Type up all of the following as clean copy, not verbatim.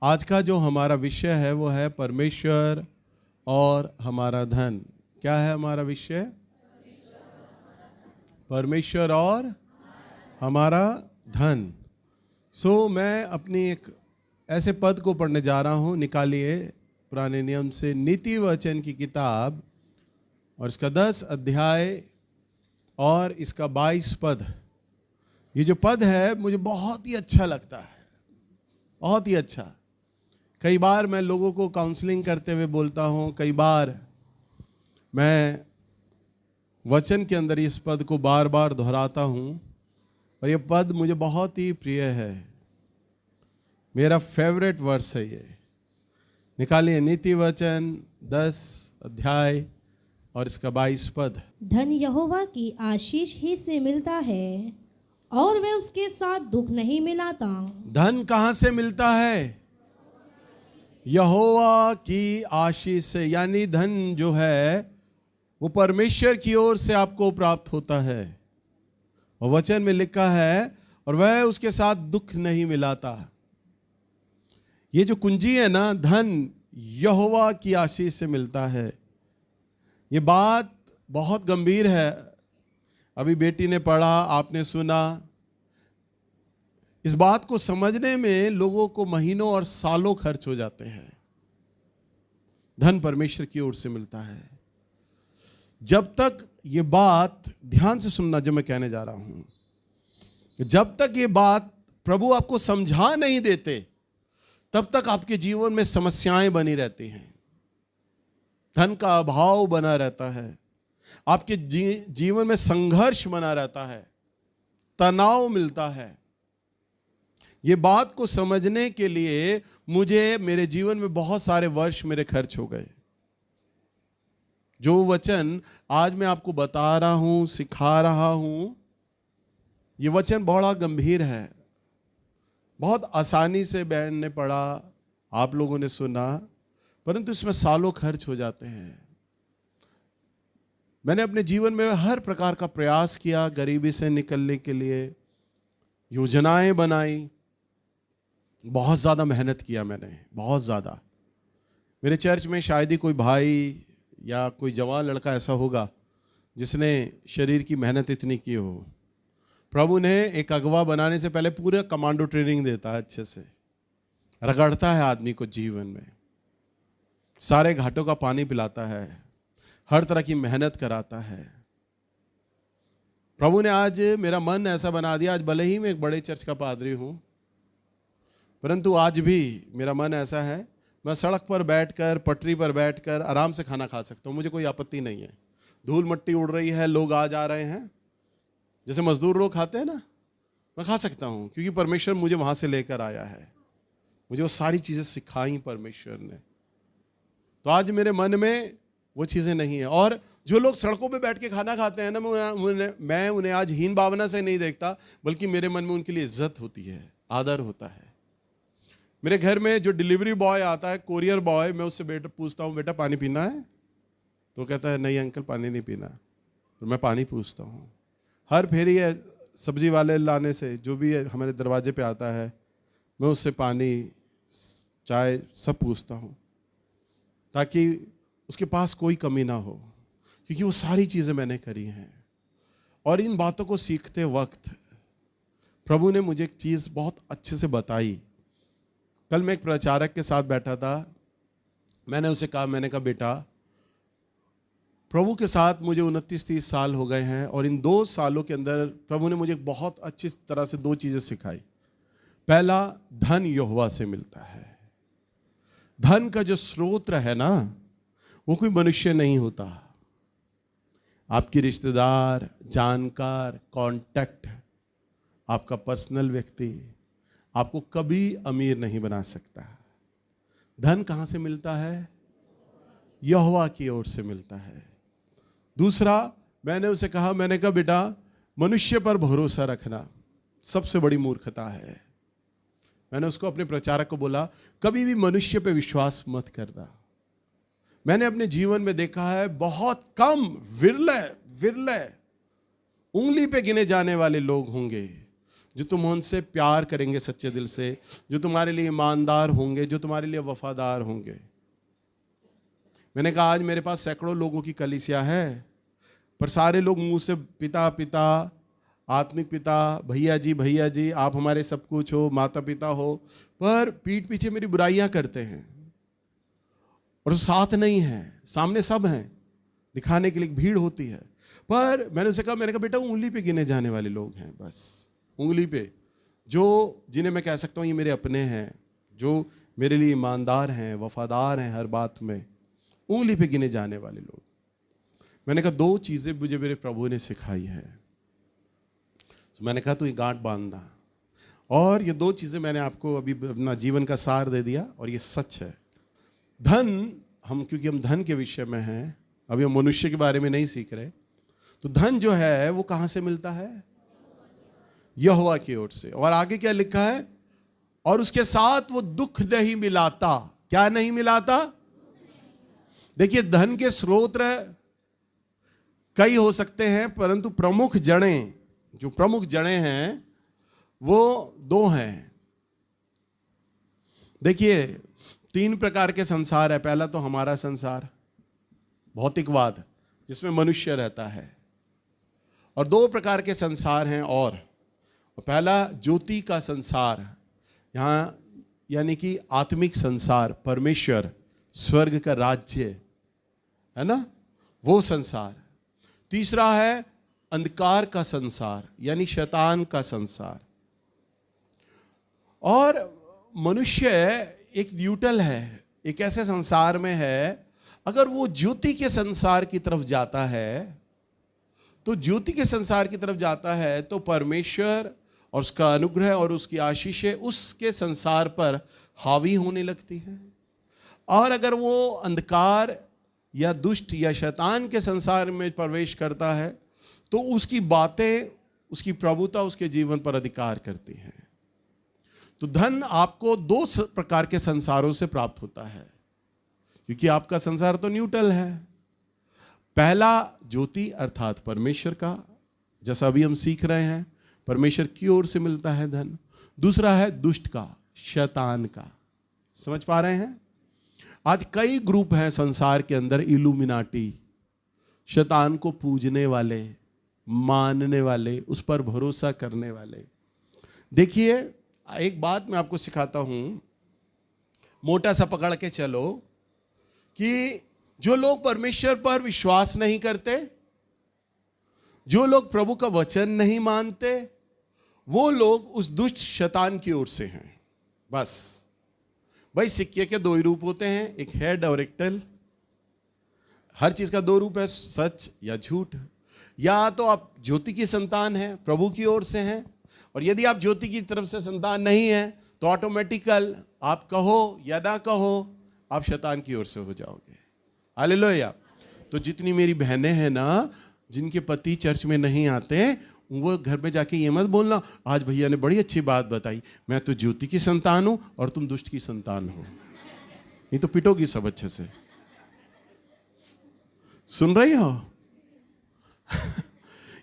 आज का जो हमारा विषय है वो है परमेश्वर और हमारा धन। क्या है हमारा विषय? परमेश्वर और हमारा धन। मैं अपनी एक ऐसे पद को पढ़ने जा रहा हूँ। निकालिए पुराने नियम से नीति वचन की किताब और इसका 10 अध्याय और इसका 22 पद। ये जो पद है मुझे बहुत ही अच्छा लगता है, बहुत ही अच्छा। कई बार मैं लोगों को काउंसलिंग करते हुए बोलता हूँ, कई बार मैं वचन के अंदर इस पद को बार बार दोहराता हूँ और ये पद मुझे बहुत ही प्रिय है, मेरा फेवरेट वर्स है ये। निकालिए नीति वचन 10 अध्याय और इसका 22 पद। धन यहोवा की आशीष ही से मिलता है और वे उसके साथ दुख नहीं मिलाता। धन कहाँ से मिलता है? यहोवा की आशीष से, यानी धन जो है वो परमेश्वर की ओर से आपको प्राप्त होता है। और वचन में लिखा है और वह उसके साथ दुख नहीं मिलाता। ये जो कुंजी है ना, धन यहोवा की आशीष से मिलता है। ये बात बहुत गंभीर है। अभी बेटी ने पढ़ा, आपने सुना। इस बात को समझने में लोगों को महीनों और सालों खर्च हो जाते हैं। धन परमेश्वर की ओर से मिलता है। जब तक ये बात, ध्यान से सुनना जो मैं कहने जा रहा हूं, जब तक ये बात प्रभु आपको समझा नहीं देते तब तक आपके जीवन में समस्याएं बनी रहती हैं, धन का अभाव बना रहता है, आपके जीवन में संघर्ष बना रहता है, तनाव मिलता है। ये बात को समझने के लिए मुझे मेरे जीवन में बहुत सारे वर्ष मेरे खर्च हो गए। जो वचन आज मैं आपको बता रहा हूं, सिखा रहा हूं, ये वचन बड़ा गंभीर है। बहुत आसानी से बहन ने पढ़ा, आप लोगों ने सुना, परंतु इसमें सालों खर्च हो जाते हैं। मैंने अपने जीवन में हर प्रकार का प्रयास किया गरीबी से निकलने के लिए, योजनाएं बनाई, बहुत ज़्यादा मेहनत किया मैंने, बहुत ज़्यादा। मेरे चर्च में शायद ही कोई भाई या कोई जवान लड़का ऐसा होगा जिसने शरीर की मेहनत इतनी की हो। प्रभु ने एक अगवा बनाने से पहले पूरा कमांडो ट्रेनिंग देता है, अच्छे से रगड़ता है आदमी को जीवन में, सारे घाटों का पानी पिलाता है, हर तरह की मेहनत कराता है। प्रभु ने आज मेरा मन ऐसा बना दिया, आज भले ही मैं एक बड़े चर्च का पादरी हूं, परंतु आज भी मेरा मन ऐसा है, मैं सड़क पर बैठकर, पटरी पर बैठकर आराम से खाना खा सकता हूं, मुझे कोई आपत्ति नहीं है। धूल मट्टी उड़ रही है, लोग आ जा रहे हैं, जैसे मजदूर लोग खाते हैं ना, मैं खा सकता हूं, क्योंकि परमेश्वर मुझे वहां से लेकर आया है, मुझे वो सारी चीजें सिखाई परमेश्वर ने। तो आज मेरे मन में वो चीजें नहीं है। और जो लोग सड़कों पे बैठ के खाना खाते हैं ना, मैं उन्हें आज हीन भावना से नहीं देखता, बल्कि मेरे मन में उनके लिए इज्जत होती है, आदर होता है। मेरे घर में जो डिलीवरी बॉय आता है, कोरियर बॉय, मैं उससे पूछता हूँ, बेटा पानी पीना है? तो कहता है नहीं अंकल पानी नहीं पीना। तो मैं पानी पूछता हूँ। हर फेरी है सब्जी वाले लाने से, जो भी है हमारे दरवाजे पे आता है, मैं उससे पानी, चाय सब पूछता हूँ, ताकि उसके पास कोई कमी ना हो, क्योंकि वो सारी चीज़ें मैंने करी हैं। और इन बातों को सीखते वक्त प्रभु ने मुझे एक चीज़ बहुत अच्छे से बताई। कल मैं एक प्रचारक के साथ बैठा था, मैंने उसे कहा, मैंने कहा बेटा, प्रभु के साथ मुझे 29-30 साल हो गए हैं और इन 2 सालों के अंदर प्रभु ने मुझे बहुत अच्छी तरह से 2 चीज़ें सिखाई। पहला, धन यहोवा से मिलता है। धन का जो स्रोत है ना, वो कोई मनुष्य नहीं होता। आपकी रिश्तेदार, जानकार, कांटेक्ट, आपका पर्सनल व्यक्ति आपको कभी अमीर नहीं बना सकता। धन कहाँ से मिलता है? यहोवा की ओर से मिलता है। दूसरा, मैंने उसे कहा, मैंने कहा बेटा, मनुष्य पर भरोसा रखना सबसे बड़ी मूर्खता है। मैंने उसको, अपने प्रचारक को बोला, कभी भी मनुष्य पे विश्वास मत करना। मैंने अपने जीवन में देखा है, बहुत कम, विरले उंगली पे गिने जाने वाले लोग होंगे जो तुम उनसे प्यार करेंगे सच्चे दिल से, जो तुम्हारे लिए ईमानदार होंगे, जो तुम्हारे लिए वफादार होंगे। मैंने कहा आज मेरे पास सैकड़ों लोगों की कलीसिया है, पर सारे लोग मुंह से पिता पिता, आत्मिक पिता, भैया जी आप हमारे सब कुछ हो, माता पिता हो, पर पीठ पीछे मेरी बुराइयां करते हैं और साथ नहीं है। सामने सब हैं, दिखाने के लिए भीड़ होती है, पर मैंने कहा बेटा उंगली पे गिने जाने वाले लोग हैं, बस उंगली पे, जो जिन्हें मैं कह सकता हूँ ये मेरे अपने हैं, जो मेरे लिए ईमानदार हैं, वफादार हैं हर बात में, उंगली पे गिने जाने वाले लोग। मैंने कहा दो चीज़ें मुझे मेरे प्रभु ने सिखाई है। तो मैंने कहा तू ये गांठ बांधना, और ये दो चीज़ें मैंने आपको अभी अपना जीवन का सार दे दिया, और ये सच है। धन, क्योंकि हम धन के विषय में हैं, अभी हम मनुष्य के बारे में नहीं सीख रहे, तो धन जो है वो कहाँ से मिलता है? यहोवा की ओर से। और आगे क्या लिखा है? और उसके साथ वो दुख नहीं मिलाता। क्या नहीं मिलाता? देखिए धन के स्रोत कई हो सकते हैं, परंतु प्रमुख जड़ें, जो प्रमुख जड़ें हैं वो दो हैं। देखिए 3 प्रकार के संसार है। पहला तो हमारा संसार, भौतिकवाद, जिसमें मनुष्य रहता है, और 2 प्रकार के संसार हैं और पहला ज्योति का संसार, यहाँ यानी कि आत्मिक संसार, परमेश्वर, स्वर्ग का राज्य है ना, वो संसार। तीसरा है अंधकार का संसार, यानी शैतान का संसार। और मनुष्य एक न्यूट्रल है, एक ऐसे संसार में है, अगर वो ज्योति के संसार की तरफ जाता है, तो ज्योति के संसार की तरफ जाता है तो परमेश्वर और उसका अनुग्रह और उसकी आशीषें उसके संसार पर हावी होने लगती हैं। और अगर वो अंधकार या दुष्ट या शैतान के संसार में प्रवेश करता है तो उसकी बातें, उसकी प्रभुता उसके जीवन पर अधिकार करती हैं। तो धन आपको 2 प्रकार के संसारों से प्राप्त होता है, क्योंकि आपका संसार तो न्यूट्रल है। पहला ज्योति अर्थात परमेश्वर का, जैसा अभी हम सीख रहे हैं, परमेश्वर की ओर से मिलता है धन। दूसरा है दुष्ट का, शैतान का। समझ पा रहे हैं? आज कई ग्रुप हैं संसार के अंदर, इल्यूमिनाटी, शैतान को पूजने वाले, मानने वाले, उस पर भरोसा करने वाले। देखिए एक बात मैं आपको सिखाता हूं, मोटा सा पकड़ के चलो, कि जो लोग परमेश्वर पर विश्वास नहीं करते, जो लोग प्रभु का वचन नहीं मानते, वो लोग उस दुष्ट शैतान की ओर से हैं। बस भाई, सिक्के के 2 ही रूप होते हैं, एक हेड और एक टेल। हर चीज का 2 रूप है, सच या झूठ। या तो आप ज्योति की संतान हैं, प्रभु की ओर से हैं, और यदि आप ज्योति की तरफ से संतान नहीं है तो ऑटोमेटिकल आप कहो या ना कहो आप शैतान की ओर से हो जाओगे। हालेलुया। तो जितनी मेरी बहनें हैं ना, जिनके पति चर्च में नहीं आते, वो घर में जाके ये मत बोलना आज भैया ने बड़ी अच्छी बात बताई, मैं तो ज्योति की संतान हूं और तुम दुष्ट की संतान हो। नहीं तो पिटोगी सब अच्छे से। सुन रही हो?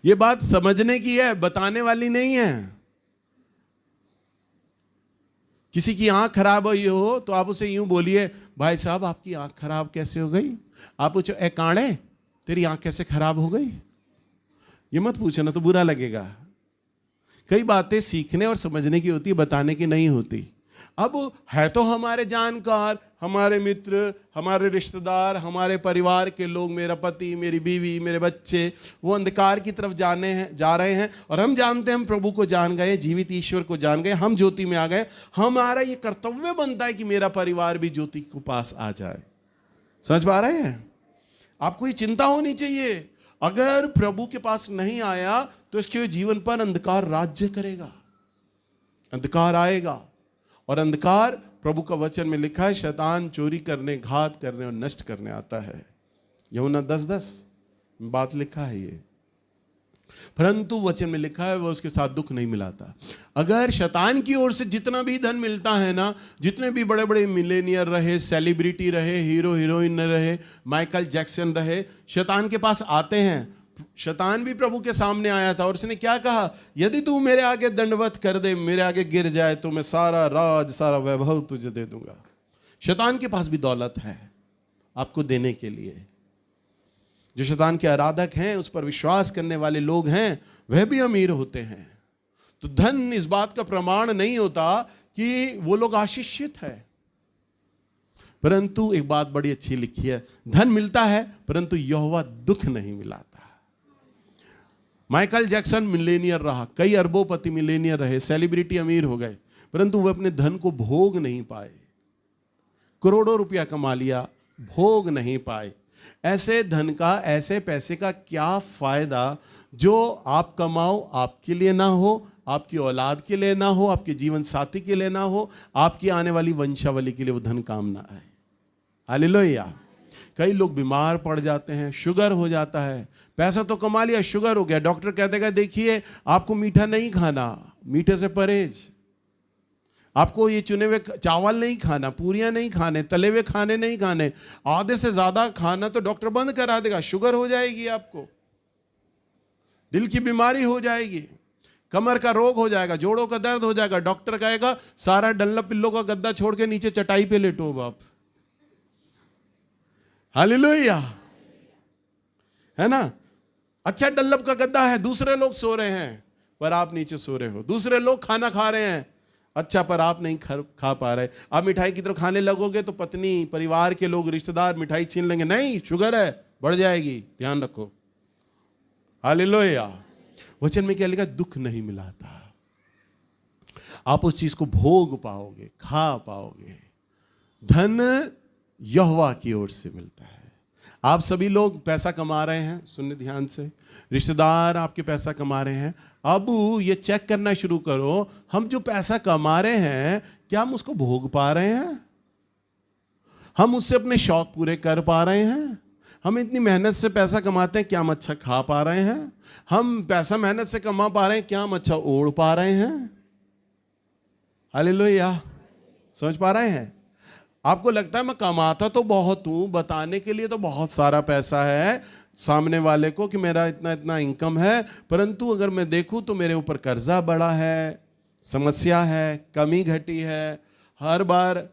ये बात समझने की है, बताने वाली नहीं है। किसी की आंख खराब हुई हो तो आप उसे यूं बोलिए, भाई साहब आपकी आंख खराब कैसे हो गई? आप पूछो, ए कांड़े तेरी आंख कैसे खराब हो गई? ये मत पूछना, तो बुरा लगेगा। कई बातें सीखने और समझने की होती है, बताने की नहीं होती। अब है तो हमारे जानकार, हमारे मित्र, हमारे रिश्तेदार, हमारे परिवार के लोग, मेरा पति, मेरी बीवी, मेरे बच्चे, वो अंधकार की तरफ जा रहे हैं, और हम जानते हैं हम प्रभु को जान गए, जीवित ईश्वर को जान गए, हम ज्योति में आ गए। हमारा ये कर्तव्य बनता है कि मेरा परिवार भी ज्योति के पास आ जाए। समझ पा रहे हैं? आपको ये चिंता होनी चाहिए, अगर प्रभु के पास नहीं आया तो इसके जीवन पर अंधकार राज्य करेगा, अंधकार आएगा। और अंधकार, प्रभु का वचन में लिखा है, शैतान चोरी करने, घात करने और नष्ट करने आता है। यूहन्ना 10:10 बात लिखा है ये। परंतु वचन में लिखा है वह उसके साथ दुख नहीं मिलाता। अगर शैतान की ओर से जितना भी धन मिलता है ना, जितने भी बड़े बड़े मिलेनियर रहे, सेलिब्रिटी रहे, हीरो हीरोइन रहे, माइकल जैक्सन रहे, शैतान के पास आते हैं, शैतान भी प्रभु के सामने आया था और उसने क्या कहा, यदि तू मेरे आगे दंडवत कर दे, मेरे आगे गिर जाए, तो मैं सारा राज, सारा वैभव तुझे दे दूंगा। शैतान के पास भी दौलत है आपको देने के लिए। जो शैतान के आराधक हैं, उस पर विश्वास करने वाले लोग हैं, वह भी अमीर होते हैं। तो धन इस बात का प्रमाण नहीं होता कि वो लोग आशीषित है। परंतु एक बात बड़ी अच्छी लिखी है, धन मिलता है परंतु यहोवा दुख नहीं मिलाता। माइकल जैक्सन मिलेनियर रहा, कई अरबोपति मिलेनियर रहे, सेलिब्रिटी अमीर हो गए, परंतु वह अपने धन को भोग नहीं पाए। करोड़ों रुपया कमा लिया, भोग नहीं पाए। ऐसे धन का, ऐसे पैसे का क्या फायदा जो आप कमाओ, आपके लिए ना हो, आपकी औलाद के लिए ना हो, आपके जीवन साथी के लिए ना हो, आपकी आने वाली वंशावली के लिए वो धन काम ना आए। हालेलुया। कई लोग बीमार पड़ जाते हैं, शुगर हो जाता है, पैसा तो कमा लिया, शुगर हो गया, डॉक्टर कह देगा देखिए आपको मीठा नहीं खाना, मीठे से परहेज, आपको ये चुने हुए चावल नहीं खाना, पूरियां नहीं खाने, तले हुए खाने नहीं खाने, आधे से ज्यादा खाना तो डॉक्टर बंद करा देगा, शुगर हो जाएगी आपको, दिल की बीमारी हो जाएगी, कमर का रोग हो जाएगा, जोड़ों का दर्द हो जाएगा, डॉक्टर कहेगा सारा डल्ला पिल्लो का गद्दा छोड़ के नीचे चटाई पे लेटो बाप। हालेलुया, है ना। अच्छा डल्लब का गद्दा है, दूसरे लोग सो रहे हैं पर आप नीचे सो रहे हो, दूसरे लोग खाना खा रहे हैं, अच्छा पर आप नहीं खा पा रहे। आप मिठाई की तरफ खाने लगोगे तो पत्नी, परिवार के लोग, रिश्तेदार मिठाई छीन लेंगे, नहीं शुगर है, बढ़ जाएगी, ध्यान रखो। हालेलुया। वचन में क्या लिखा, दुख नहीं मिलाता। आप उस चीज को भोग पाओगे, खा पाओगे। धन यहोवा की ओर से मिलता है। आप सभी लोग पैसा कमा रहे हैं, सुनने ध्यान से, रिश्तेदार आपके पैसा कमा रहे हैं। अब ये चेक करना शुरू करो, हम जो पैसा कमा रहे हैं क्या हम उसको भोग पा रहे हैं? हम उससे अपने शौक पूरे कर पा रहे हैं? हम इतनी मेहनत से पैसा कमाते हैं, क्या हम अच्छा खा पा रहे हैं? हम पैसा मेहनत से कमा पा रहे हैं, क्या हम अच्छा ओढ़ पा रहे हैं? हालेलुया। समझ पा रहे हैं? आपको लगता है मैं कमाता तो बहुत हूं, बताने के लिए तो बहुत सारा पैसा है सामने वाले को कि मेरा इतना इतना इनकम है, परंतु अगर मैं देखूं तो मेरे ऊपर कर्जा बड़ा है, समस्या है, कमी घटी है, हर बार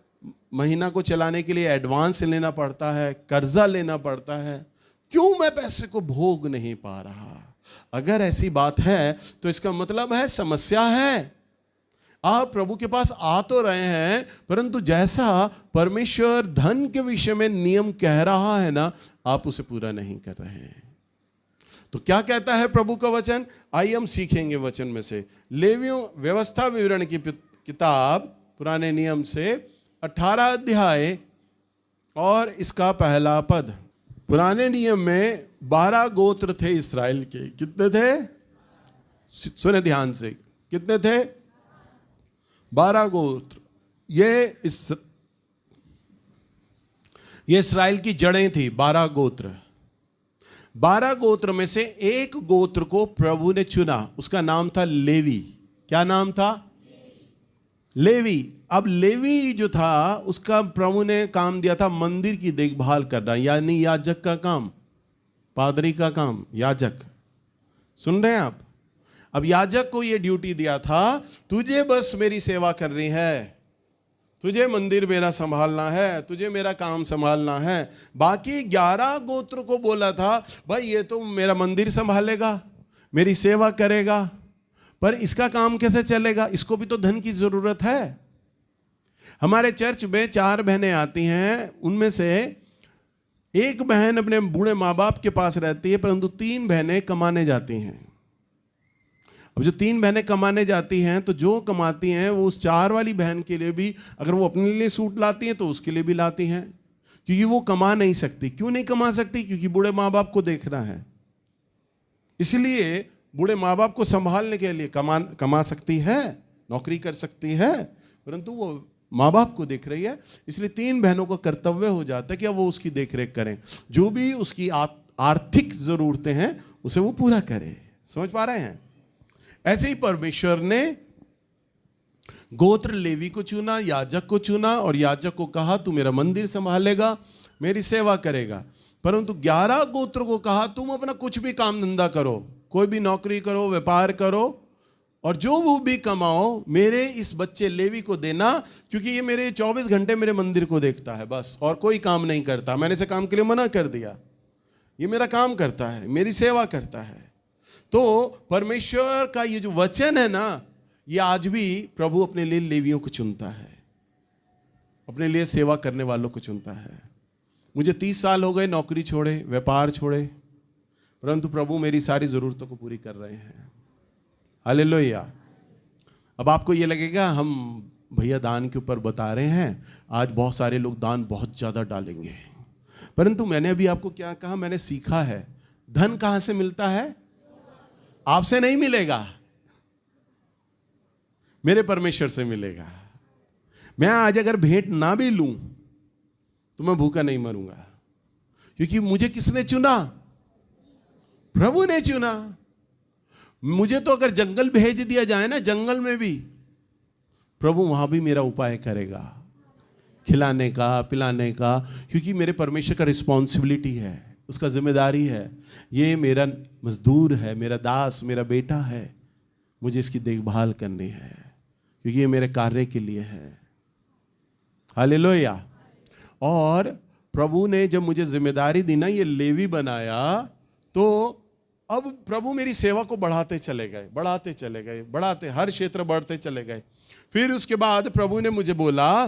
महीना को चलाने के लिए एडवांस लेना पड़ता है, कर्जा लेना पड़ता है, क्यों मैं पैसे को भोग नहीं पा रहा? अगर ऐसी बात है तो इसका मतलब है समस्या है। आप प्रभु के पास आ तो रहे हैं, परंतु जैसा परमेश्वर धन के विषय में नियम कह रहा है ना, आप उसे पूरा नहीं कर रहे हैं। तो क्या कहता है प्रभु का वचन? आइए हम सीखेंगे वचन में से। लेवियों व्यवस्था विवरण की किताब, पुराने नियम से 18 अध्याय और इसका पहला पद। पुराने नियम में 12 गोत्र थे इस्राएल के। कितने थे? सुने ध्यान से, कितने थे? 12 गोत्र। ये इस्राएल की जड़ें थी, 12 गोत्र। 12 गोत्र में से एक गोत्र को प्रभु ने चुना, उसका नाम था लेवी। क्या नाम था? लेवी। अब लेवी जो था उसका प्रभु ने काम दिया था मंदिर की देखभाल करना, यानी याजक का काम, पादरी का काम, याजक। सुन रहे हैं आप? अब याजक को यह ड्यूटी दिया था, तुझे बस मेरी सेवा करनी है, तुझे मंदिर मेरा संभालना है, तुझे मेरा काम संभालना है। बाकी 11 गोत्र को बोला था, भाई ये तो मेरा मंदिर संभालेगा, मेरी सेवा करेगा, पर इसका काम कैसे चलेगा? इसको भी तो धन की जरूरत है। हमारे चर्च में 4 बहनें आती हैं, उनमें से एक बहन अपने बूढ़े माँ बाप के पास रहती है, परंतु 3 बहनें कमाने जाती हैं। अब जो 3 बहनें कमाने जाती हैं तो जो कमाती हैं वो उस 4 वाली बहन के लिए भी, अगर वो अपने लिए सूट लाती हैं तो उसके लिए भी लाती हैं, क्योंकि वो कमा नहीं सकती। क्यों नहीं कमा सकती? क्योंकि बूढ़े माँ बाप को देखना है। इसलिए बूढ़े माँ बाप को संभालने के लिए कमा सकती है, नौकरी कर सकती है, परंतु वो माँ बाप को देख रही है। इसलिए 3 बहनों का कर्तव्य हो जाता है कि अब वो उसकी देखरेख करें, जो भी उसकी आर्थिक जरूरतें हैं उसे वो पूरा करे। समझ पा रहे हैं? ऐसे ही परमेश्वर ने गोत्र लेवी को चुना, याजक को चुना, और याजक को कहा तू मेरा मंदिर संभालेगा, मेरी सेवा करेगा। परंतु 11 गोत्र को कहा तुम अपना कुछ भी काम धंधा करो, कोई भी नौकरी करो, व्यापार करो, और जो वो भी कमाओ मेरे इस बच्चे लेवी को देना, क्योंकि ये मेरे 24 घंटे मेरे मंदिर को देखता है बस, और कोई काम नहीं करता। मैंने इसे काम के लिए मना कर दिया, ये मेरा काम करता है, मेरी सेवा करता है। तो परमेश्वर का ये जो वचन है ना, ये आज भी प्रभु अपने लिए लेवियों को चुनता है, अपने लिए सेवा करने वालों को चुनता है। मुझे 30 साल हो गए नौकरी छोड़े, व्यापार छोड़े, परंतु प्रभु मेरी सारी ज़रूरतों को पूरी कर रहे हैं। हालेलुया। अब आपको ये लगेगा हम भैया दान के ऊपर बता रहे हैं, आज बहुत सारे लोग दान बहुत ज़्यादा डालेंगे, परंतु मैंने अभी आपको क्या कहा, मैंने सीखा है धन कहाँ से मिलता है? आपसे नहीं मिलेगा, मेरे परमेश्वर से मिलेगा। मैं आज अगर भेंट ना भी लूं तो मैं भूखा नहीं मरूंगा, क्योंकि मुझे किसने चुना? प्रभु ने चुना। मुझे तो अगर जंगल भेज दिया जाए ना, जंगल में भी प्रभु वहां भी मेरा उपाय करेगा, खिलाने का, पिलाने का, क्योंकि मेरे परमेश्वर का रिस्पॉन्सिबिलिटी है, उसका जिम्मेदारी है। ये मेरा मजदूर है, मेरा दास, मेरा बेटा है, मुझे इसकी देखभाल करनी है, क्योंकि ये मेरे कार्य के लिए है। हालेलुया। और प्रभु ने जब मुझे जिम्मेदारी दी ना, ये लेवी बनाया, तो अब प्रभु मेरी सेवा को बढ़ाते चले गए, बढ़ाते चले गए, बढ़ाते, हर क्षेत्र बढ़ते चले गए। फिर उसके बाद प्रभु ने मुझे बोला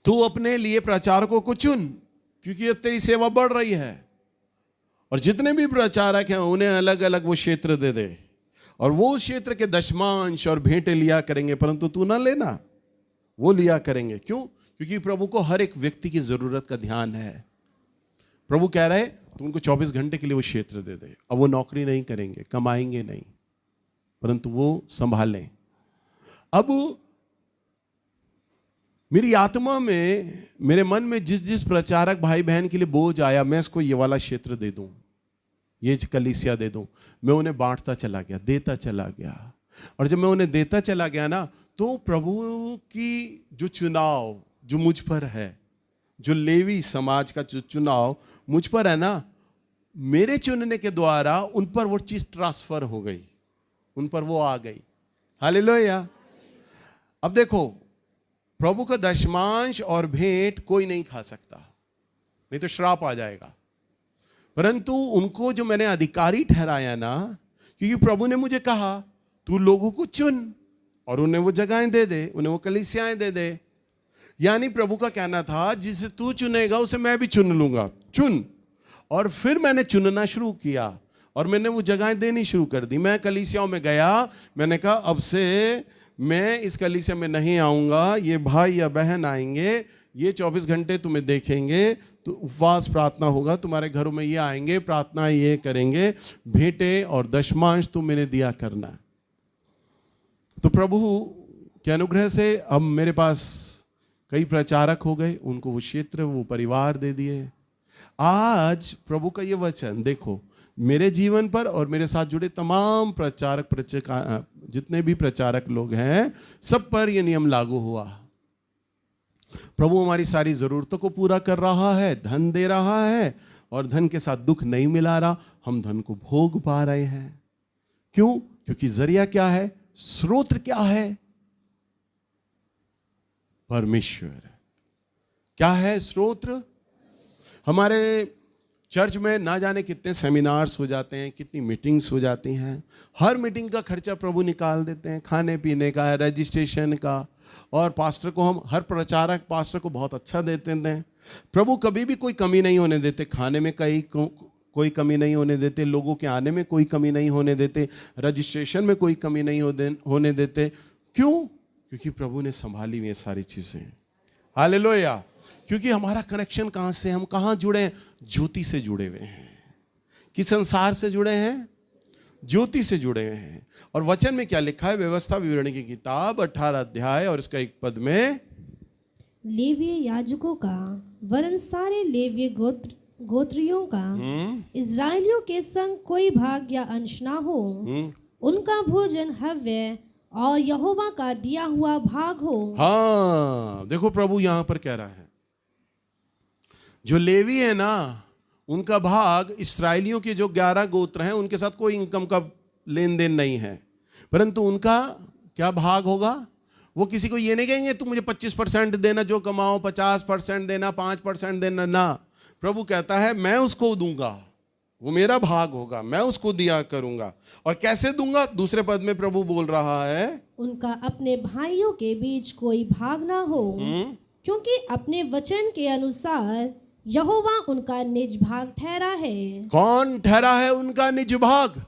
तू अपने लिए प्रचारकों को चुन, क्योंकि अब तेरी सेवा बढ़ रही है, और जितने भी प्रचारक हैं उन्हें अलग अलग वो क्षेत्र दे दे, और वो क्षेत्र के दशमांश और भेंटें लिया करेंगे, परंतु तू ना लेना, वो लिया करेंगे। क्यों? क्योंकि प्रभु को हर एक व्यक्ति की जरूरत का ध्यान है। प्रभु कह रहे तू उनको 24 घंटे के लिए वो क्षेत्र दे दे। अब वो नौकरी नहीं करेंगे, कमाएंगे नहीं, परंतु वो संभालें। अब मेरी आत्मा में, मेरे मन में जिस जिस प्रचारक भाई बहन के लिए बोझ आया, मैं इसको ये वाला क्षेत्र दे दूं, ये कलीसिया दे दूं, मैं उन्हें बांटता चला गया, देता चला गया। और जब मैं उन्हें देता चला गया ना, तो प्रभु की जो चुनाव जो मुझ पर है, जो लेवी समाज का जो चुनाव मुझ पर है ना, मेरे चुनने के द्वारा उन पर वो चीज ट्रांसफर हो गई, उन पर वो आ गई। हालेलुया। अब देखो, प्रभु का दशमांश और भेंट कोई नहीं खा सकता, नहीं तो श्राप आ जाएगा, परंतु उनको जो मैंने अधिकारी ठहराया ना, क्योंकि प्रभु ने मुझे कहा तू लोगों को चुन और उन्हें वो जगहें दे दे, उन्हें वो कलीसियाएं दे दे। यानी प्रभु का कहना था जिसे तू चुनेगा उसे मैं भी चुन लूंगा, चुन। और फिर मैंने चुनना शुरू किया और मैंने वो जगहें देनी शुरू कर दी। मैं कलीसियाओं में गया, मैंने कहा अब से मैं इस कलीसिया में नहीं आऊंगा, ये भाई या बहन आएंगे, ये 24 घंटे तुम्हें देखेंगे, तो उपवास प्रार्थना होगा, तुम्हारे घरों में ये आएंगे, प्रार्थना ये करेंगे, भेंटे और दशमांश तुम मैंने दिया करना। तो प्रभु के अनुग्रह से अब मेरे पास कई प्रचारक हो गए, उनको वो क्षेत्र, वो परिवार दे दिए। आज प्रभु का ये वचन देखो मेरे जीवन पर और मेरे साथ जुड़े तमाम प्रचारक जितने भी प्रचारक लोग हैं, सब पर ये नियम लागू हुआ। प्रभु हमारी सारी जरूरतों को पूरा कर रहा है, धन दे रहा है, और धन के साथ दुख नहीं मिला रहा, हम धन को भोग पा रहे हैं। क्यों? क्योंकि जरिया क्या है, स्रोत क्या है? परमेश्वर। क्या है स्रोत? हमारे चर्च में ना जाने कितने सेमिनार्स हो जाते हैं, कितनी मीटिंग्स हो जाती हैं, हर मीटिंग का खर्चा प्रभु निकाल देते हैं, खाने पीने का, रजिस्ट्रेशन का, और पास्टर को हम, हर प्रचारक पास्टर को बहुत अच्छा देते हैं। प्रभु कभी भी कोई कमी नहीं होने देते, खाने में कोई कमी नहीं होने देते, लोगों के आने में कोई कमी नहीं होने देते, रजिस्ट्रेशन में कोई कमी नहीं होने देते। क्यों? क्योंकि प्रभु ने संभाली हुई ये सारी चीजें। हालेलुया। क्योंकि हमारा कनेक्शन कहां से, हम कहां जुड़े हैं? ज्योति से जुड़े हुए हैं। किस संसार से जुड़े हैं? ज्योति से जुड़े हुए हैं। और वचन में क्या लिखा है? व्यवस्था विवरणी की किताब 18 अध्याय और इसका 1 पद में, लेवीय याजकों का वरन सारे लेवीय गोत्रियों का इजराइलियों के संग कोई भाग या अंश ना हो, उनका भोजन हव्य और यहोवा का दिया हुआ भाग हो। हाँ, देखो प्रभु यहां पर कह रहा है जो लेवी है ना, उनका भाग इस्राएलियों के जो 11 गोत्र हैं उनके साथ कोई इनकम का लेन देन नहीं है, परंतु उनका क्या भाग होगा? वो किसी को ये नहीं कहेंगे तुम मुझे 25% देना, जो कमाओ 50% देना, 5% देना, ना। प्रभु कहता है मैं उसको दूंगा, वो मेरा भाग होगा, मैं उसको दिया करूंगा। और कैसे दूंगा? दूसरे पद में प्रभु बोल रहा है, उनका अपने भाइयों के बीच कोई भाग ना हो, क्योंकि अपने वचन के अनुसार यहोवा उनका निज भाग ठहरा है। कौन ठहरा है उनका निज भाग?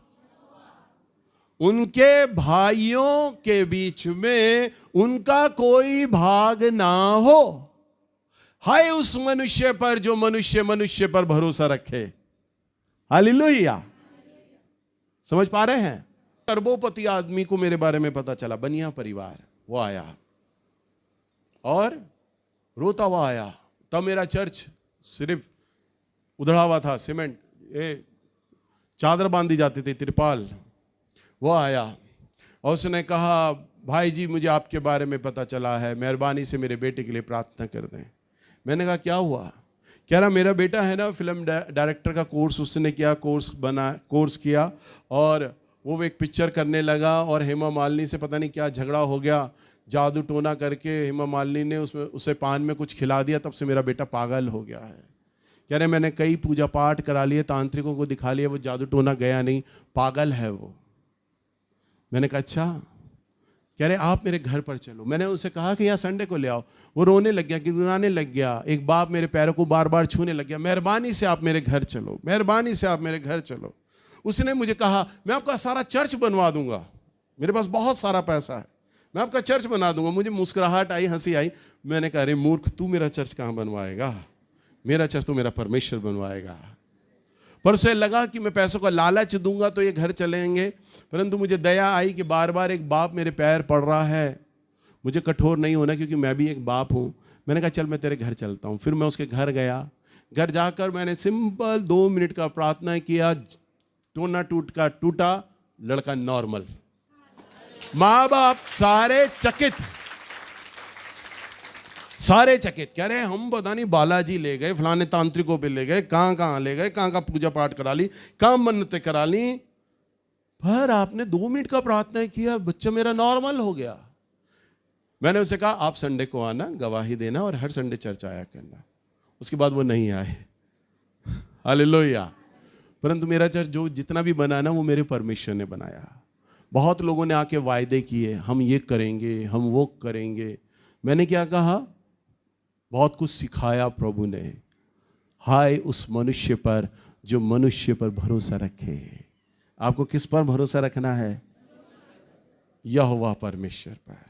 उनके भाइयों के बीच में उनका कोई भाग ना हो। हाय उस मनुष्य पर जो मनुष्य पर भरोसा रखे। हालेलुया। समझ पा रहे हैं? अरबोपति आदमी को मेरे बारे में पता चला, बनिया परिवार, वो आया और रोता हुआ आया। तब मेरा चर्च सिर्फ उधड़ा हुआ था, सीमेंट, चादर बांधी जाती थी, तिरपाल। वो आया और उसने कहा, भाई जी मुझे आपके बारे में पता चला है, मेहरबानी से मेरे बेटे के लिए प्रार्थना कर दें। मैंने कहा क्या हुआ? कह रहा मेरा बेटा है ना, फिल्म डायरेक्टर का कोर्स उसने किया, कोर्स किया और वो एक पिक्चर करने लगा और हेमा मालिनी से पता नहीं क्या झगड़ा हो गया, जादू टोना करके हेमा मालिनी ने उसे पान में कुछ खिला दिया, तब से मेरा बेटा पागल हो गया है। कह रहे मैंने कई पूजा पाठ करा लिए, तांत्रिकों को दिखा लिया, वो जादू टोना गया नहीं, पागल है वो। मैंने कहा अच्छा। कह रहे आप मेरे घर पर चलो। मैंने उसे कहा कि यहाँ संडे को ले आओ। वो रोने लग गया, गिड़गिड़ाने लग गया, एक बाप मेरे पैरों को बार बार छूने लग गया, मेहरबानी से आप मेरे घर चलो, मेहरबानी से आप मेरे घर चलो। उसने मुझे कहा मैं आपका सारा चर्च बनवा दूंगा, मेरे पास बहुत सारा पैसा है, मैं आपका चर्च बना दूंगा। मुझे मुस्कुराहट आई, हंसी आई। मैंने कहा अरे मूर्ख, तू मेरा चर्च कहाँ बनवाएगा? मेरा चर्च तो मेरा परमेश्वर बनवाएगा। पर उसे लगा कि मैं पैसों का लालच दूंगा तो ये घर चलेंगे, परंतु मुझे दया आई कि बार बार एक बाप मेरे पैर पड़ रहा है, मुझे कठोर नहीं होना क्योंकि मैं भी एक बाप हूँ। मैंने कहा चल मैं तेरे घर चलता हूँ। फिर मैं उसके घर गया। घर जाकर मैंने सिंपल 2 मिनट का प्रार्थना किया, टोना टूटा, लड़का नॉर्मल। माँ बाप सारे चकित कह रहे हम पता नहीं बालाजी ले गए, फलाने तांत्रिकों पे ले गए, कहाँ ले गए, कहाँ पूजा पाठ करा ली, कहाँ मन्नतें करा ली, पर आपने 2 मिनट का प्रार्थना किया, बच्चा मेरा नॉर्मल हो गया। मैंने उसे कहा आप संडे को आना, गवाही देना और हर संडे चर्च आया करना। उसके बाद वो नहीं आए। हालेलुया। परंतु मेरा चर्च जो जितना भी बना ना, वो मेरे परमेश्वर ने बनाया। बहुत लोगों ने आके वायदे किए, हम ये करेंगे, हम वो करेंगे। मैंने क्या कहा? बहुत कुछ सिखाया प्रभु ने। हाय उस मनुष्य पर जो मनुष्य पर भरोसा रखे। आपको किस पर भरोसा रखना है? यहोवा परमेश्वर पर।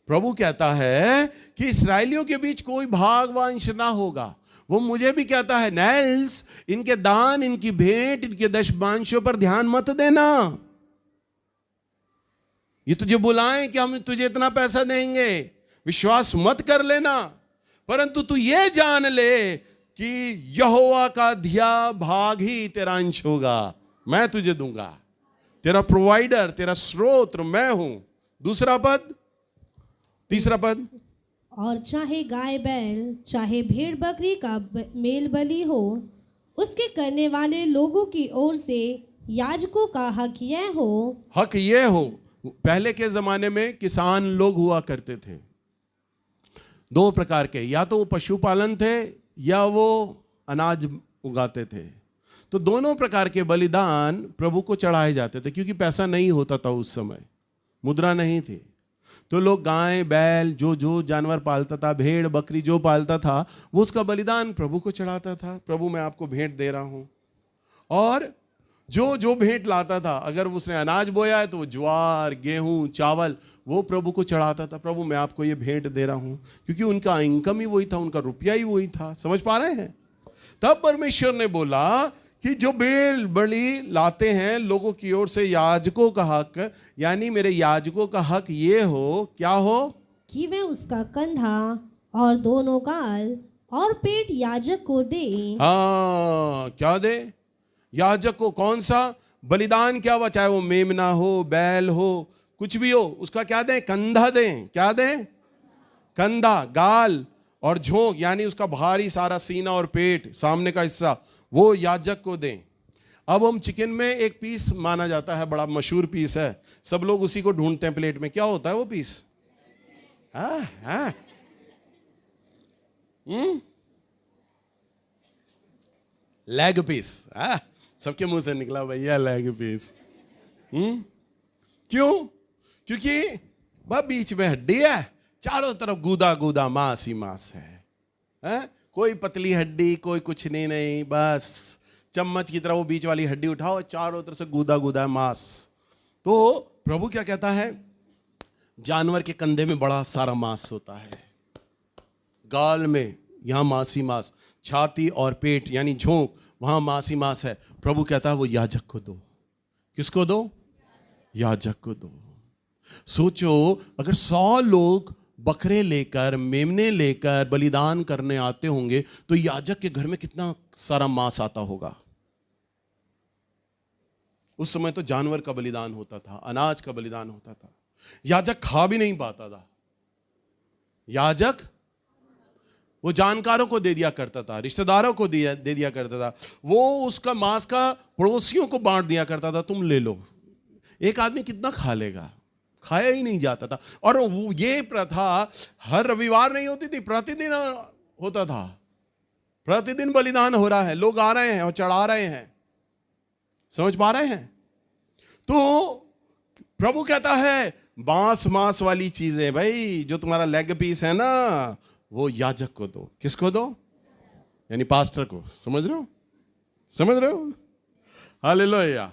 प्रभु कहता है कि इस्राएलियों के बीच कोई भाग व अंश ना होगा। वो मुझे भी कहता है, नैल्स, इनके दान, इनकी भेंट, इनके दशमांशों पर ध्यान मत देना। ये तुझे बुलाएं कि हम तुझे इतना पैसा देंगे, विश्वास मत कर लेना, परंतु तू ये जान ले कि यहोवा का दिया भाग ही तेरा अंश होगा। मैं तुझे दूंगा, तेरा प्रोवाइडर, तेरा स्रोत मैं हूं। दूसरा पद, तीसरा पद, और चाहे गाय बैल, चाहे भेड़ बकरी का मेल बलि हो, उसके करने वाले लोगों की ओर से याजकों का हक यह हो। पहले के जमाने में किसान लोग हुआ करते थे 2 प्रकार के, या तो वो पशुपालन थे या वो अनाज उगाते थे। तो दोनों प्रकार के बलिदान प्रभु को चढ़ाए जाते थे, क्योंकि पैसा नहीं होता था उस समय, मुद्रा नहीं थी। तो लोग गाय बैल जो जानवर पालता था, भेड़ बकरी जो पालता था, वो उसका बलिदान प्रभु को चढ़ाता था। प्रभु मैं आपको भेंट दे रहा हूं। और जो भेंट लाता था, अगर उसने अनाज बोया है तो वो ज्वार, गेहूं, चावल, वो प्रभु को चढ़ाता था। प्रभु मैं आपको ये भेंट दे रहा हूं, क्योंकि उनका इनकम ही वही था, उनका रुपया ही वही था। समझ पा रहे हैं? तब परमेश्वर ने बोला कि जो बेल बलि लाते हैं लोगों की ओर से, याजकों का हक, यानी मेरे याजकों का हक ये हो, क्या हो, कि वे उसका कंधा और दोनों गाल और पेट याजक को दे। हाँ, क्या दे? याजक को। कौन सा बलिदान? क्या हुआ? चाहे वो मेमना हो, बैल हो, कुछ भी हो, उसका क्या दें? कंधा दें। क्या दें? कंधा, गाल और झोंक यानी उसका भारी सारा सीना और पेट, सामने का हिस्सा, वो याजक को दें। अब हम चिकन में एक पीस माना जाता है, बड़ा मशहूर पीस है, सब लोग उसी को ढूंढते हैं प्लेट में। क्या होता है वो पीस? Leg piece. सबके मुंह से निकला भैया लेग पीस। क्यों? क्योंकि वह बीच में हड्डी है, चारों तरफ गूदा गूदा मांस ही मांस है? कोई पतली हड्डी, कोई कुछ नहीं, बस चम्मच की तरह वो बीच वाली हड्डी उठाओ, चारों तरफ से गूदा गूदा मांस। तो प्रभु क्या कहता है? जानवर के कंधे में बड़ा सारा मांस होता है, गाल में यहां मांस ही मांस, छाती और पेट यानी झोंक, वहां मांस ही मांस है। प्रभु कहता है वो याजक को दो। किसको दो? याजक को दो। सोचो अगर 100 लोग बकरे लेकर, मेमने लेकर बलिदान करने आते होंगे तो याजक के घर में कितना सारा मांस आता होगा। उस समय तो जानवर का बलिदान होता था, अनाज का बलिदान होता था। याजक खा भी नहीं पाता था। याजक वो जानकारों को दे दिया करता था, रिश्तेदारों को दे दिया करता था, वो उसका मांस का पड़ोसियों को बांट दिया करता था, तुम ले लो। एक आदमी कितना खा लेगा? खाया ही नहीं जाता था। और ये प्रथा हर रविवार नहीं होती थी, प्रतिदिन होता था। प्रतिदिन बलिदान हो रहा है, लोग आ रहे हैं और चढ़ा रहे हैं। समझ पा रहे हैं? तो प्रभु कहता है मांस मांस वाली चीजें, भाई जो तुम्हारा लेग पीस है ना, वो याजक को दो। किसको दो? यानी पास्टर को। समझ रहे हो? समझ रहे हो? हालेलुया।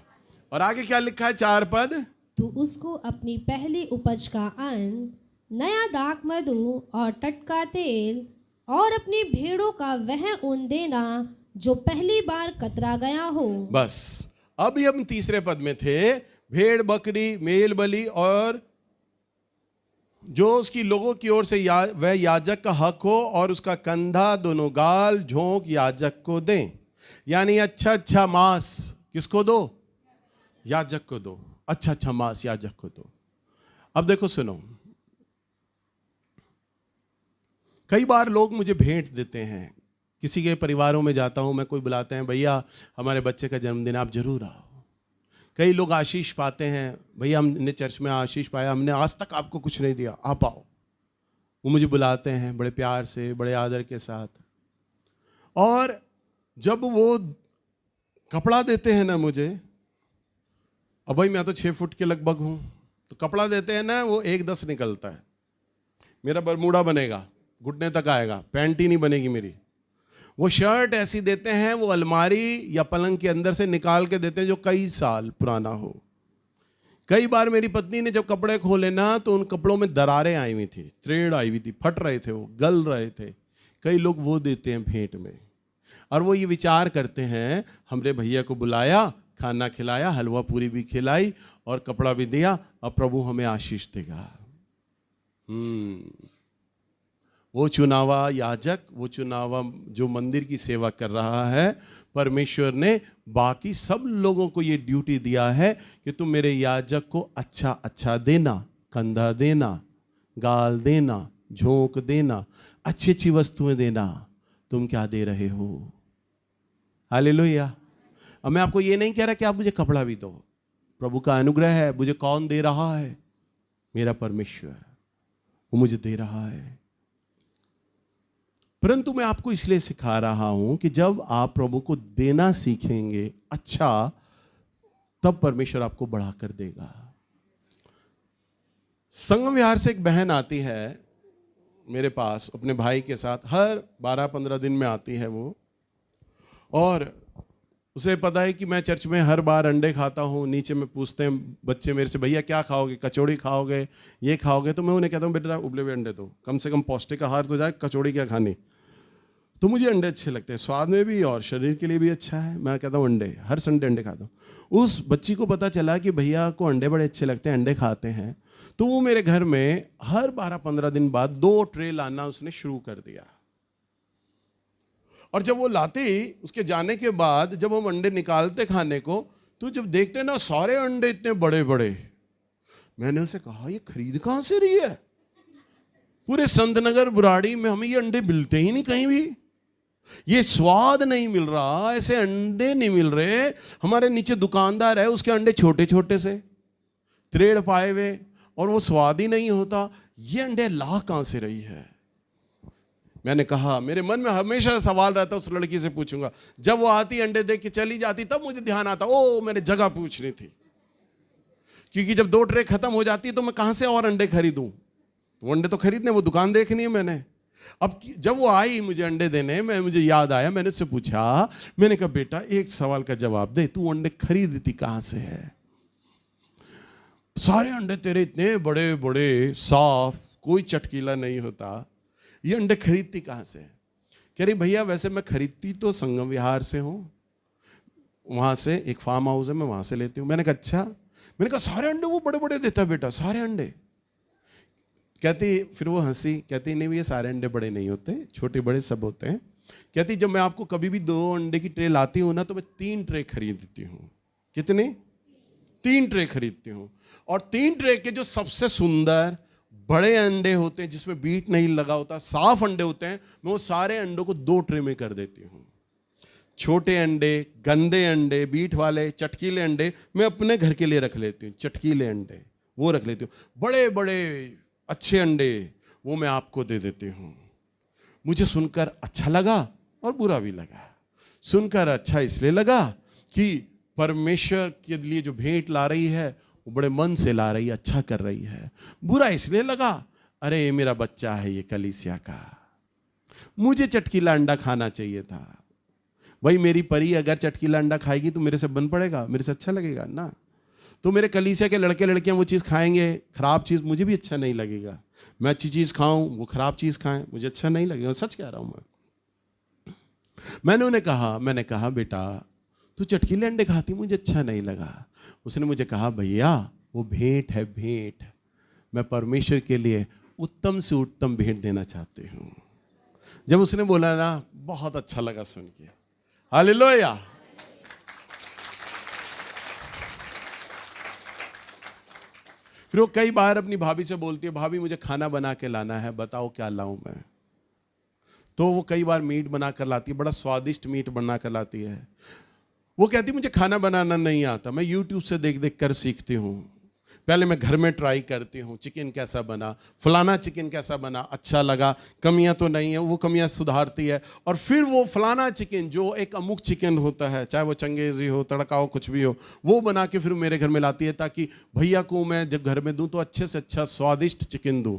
और आगे क्या लिखा है? 4 पद। तू उसको अपनी पहली उपज का अन्न, नया दाख मधु और टटका तेल और अपनी भेड़ों का वह ऊन देना जो पहली बार कतरा गया हो। बस अभी हम तीसरे पद में थे। भेड़, बकरी, मेल बलि और जो उसकी लोगों की ओर से वह याजक का हक हो, और उसका कंधा, दोनों गाल, झोंक याजक को दें। यानी अच्छा मांस किसको दो? याजक को दो। अच्छा मांस याजक को दो। अब देखो सुनो, कई बार लोग मुझे भेंट देते हैं। किसी के परिवारों में जाता हूं मैं, कोई बुलाते हैं, भैया हमारे बच्चे का जन्मदिन आप जरूर आओ। कई लोग आशीष पाते हैं, भैया हमने चर्च में आशीष पाया, हमने आज तक आपको कुछ नहीं दिया, आप आओ। वो मुझे बुलाते हैं बड़े प्यार से, बड़े आदर के साथ। और जब वो कपड़ा देते हैं ना मुझे, अब भाई मैं तो 6 फुट के लगभग हूं, तो कपड़ा देते हैं ना, वो 1.10 निकलता है। मेरा बरमूडा बनेगा, घुटने तक आएगा, पैंट ही नहीं बनेगी मेरी। वो शर्ट ऐसी देते हैं, वो अलमारी या पलंग के अंदर से निकाल के देते हैं, जो कई साल पुराना हो। कई बार मेरी पत्नी ने जब कपड़े खोले ना, तो उन कपड़ों में दरारें आई हुई थी, त्रेड़ आई हुई थी, फट रहे थे, वो गल रहे थे। कई लोग वो देते हैं भेंट में। और वो ये विचार करते हैं, हमने भैया को बुलाया, खाना खिलाया, हलवा पूरी भी खिलाई और कपड़ा भी दिया, अब प्रभु हमें आशीष देगा। वो चुनावा याजक, वो चुनावा जो मंदिर की सेवा कर रहा है, परमेश्वर ने बाकी सब लोगों को ये ड्यूटी दिया है कि तुम मेरे याजक को अच्छा देना, कंधा देना, गाल देना, झोंक देना, अच्छी वस्तुएं देना। तुम क्या दे रहे हो? हालेलुया। अब मैं आपको ये नहीं कह रहा कि आप मुझे कपड़ा भी दो, प्रभु का अनुग्रह है। मुझे कौन दे रहा है? मेरा परमेश्वर, वो मुझे दे रहा है। परंतु मैं आपको इसलिए सिखा रहा हूं कि जब आप प्रभु को देना सीखेंगे अच्छा, तब परमेश्वर आपको बढ़ाकर देगा। संगम विहार से एक बहन आती है मेरे पास अपने भाई के साथ, हर 12-15 दिन में आती है वो। और उसे पता है कि मैं चर्च में हर बार अंडे खाता हूँ। नीचे में पूछते हैं बच्चे मेरे से, भैया क्या खाओगे? कचौड़ी खाओगे, ये खाओगे? तो मैं उन्हें कहता हूँ बेटा उबले हुए अंडे दो, कम से कम पौष्टिक आहार तो जाए, कचौड़ी क्या खानी। तो मुझे अंडे अच्छे लगते हैं, स्वाद में भी और शरीर के लिए भी अच्छा है। मैं कहता हूँ अंडे, हर संडे अंडे खाता हूँ। उस बच्ची को पता चला कि भैया को अंडे बड़े अच्छे लगते हैं, अंडे खाते हैं। तो वो मेरे घर में हर 12-15 दिन बाद 2 ट्रे लाना उसने शुरू कर दिया। और जब वो लाते ही, उसके जाने के बाद जब हम अंडे निकालते खाने को, तो जब देखते ना सारे अंडे इतने बड़े बड़े, मैंने उसे कहा ये खरीद कहां से रही है? पूरे संतनगर बुराड़ी में हमें ये अंडे मिलते ही नहीं कहीं भी, ये स्वाद नहीं मिल रहा, ऐसे अंडे नहीं मिल रहे। हमारे नीचे दुकानदार है, उसके अंडे छोटे छोटे से त्रेड़ पाए हुए, और वो स्वाद ही नहीं होता। ये अंडे ला कहां से रही है? मैंने कहा, मेरे मन में हमेशा सवाल रहता, उस लड़की से पूछूंगा। जब वो आती अंडे देख के चली जाती, तब मुझे ध्यान आता, ओ मैंने जगह पूछनी थी, क्योंकि जब 2 ट्रे खत्म हो जाती है तो मैं कहां से और अंडे खरीदूं? वो अंडे तो खरीदने, वो दुकान देखनी है मैंने। अब जब वो आई मुझे अंडे देने, मुझे याद आया, मैंने उससे पूछा, मैंने कहा बेटा एक सवाल का जवाब दे, तू अंडे खरीदती कहां से है? सारे अंडे तेरे इतने बड़े बड़े साफ, कोई चटकीला नहीं होता, ये अंडे खरीदती कहां से? कह रही भैया वैसे मैं खरीदती तो संगम विहार से हूं, वहां से एक फार्म हाउस है, मैं वहां से लेती हूं। मैंने कहा अच्छा। मैंने कहा सारे अंडे वो बड़े बड़े देता बेटा, सारे अंडे? कहती, फिर वो हंसी, कहती नहीं ये सारे अंडे बड़े नहीं होते, छोटे बड़े सब होते हैं। कहती जब मैं आपको कभी भी 2 अंडे की ट्रे लाती हूं ना, तो मैं 3 ट्रे खरीदती हूं। कितनी? 3 ट्रे खरीदती हूं। और 3 ट्रे के जो सबसे सुंदर बड़े अंडे होते हैं, जिसमें बीट नहीं लगा होता, साफ अंडे होते हैं, मैं वो सारे अंडों को 2 ट्रे में कर देती हूं। छोटे अंडे, गंदे अंडे, बीट वाले चटकीले अंडे मैं अपने घर के लिए रख लेती हूँ, चटकीले अंडे वो रख लेती हूँ। बड़े बड़े अच्छे अंडे वो मैं आपको दे देती हूँ। मुझे सुनकर अच्छा लगा और बुरा भी लगा। सुनकर अच्छा इसलिए लगा कि परमेश्वर के लिए जो भेंट ला रही है वो बड़े मन से ला रही है, अच्छा कर रही है। बुरा इसलिए लगा, अरे ये मेरा बच्चा है ये कलीसिया का, मुझे चटकीला अंडा खाना चाहिए था। भाई मेरी परी अगर चटकीला अंडा खाएगी तो मेरे से बन पड़ेगा, मेरे से अच्छा लगेगा ना। तो मेरे कलीसिया के लड़के लड़कियां वो चीज़ खाएंगे, खराब चीज़ मुझे भी अच्छा नहीं लगेगा। मैं अच्छी चीज़ खाऊं, वो खराब चीज़ खाएं, मुझे अच्छा नहीं लगेगा। सच कह रहा हूं मैंने कहा बेटा तू चटकीले अंडे खाती, मुझे अच्छा नहीं लगा। उसने मुझे कहा भैया वो भेंट है, भेंट। मैं परमेश्वर के लिए उत्तम से उत्तम भेंट देना चाहती हूँ। जब उसने बोला ना, बहुत अच्छा लगा सुन के। हालेलुया। फिर वो कई बार अपनी भाभी से बोलती है, भाभी मुझे खाना बना के लाना है, बताओ क्या लाऊं मैं। तो वो कई बार मीट बना कर लाती है, बड़ा स्वादिष्ट मीट बना कर लाती है। वो कहती मुझे खाना बनाना नहीं आता, मैं यूट्यूब से देख देख कर सीखती हूँ। पहले मैं घर में ट्राई करती हूँ, चिकन कैसा बना, फलाना चिकन कैसा बना, अच्छा लगा, कमियां तो नहीं है, वो कमियां सुधारती है। और फिर वो फलाना चिकन जो एक अमुक चिकन होता है, चाहे वो चंगेजी हो, तड़का हो, कुछ भी हो, वो बना के फिर मेरे घर में लाती है, ताकि भैया को मैं जब घर में दूं तो अच्छे से अच्छा स्वादिष्ट चिकन दूं।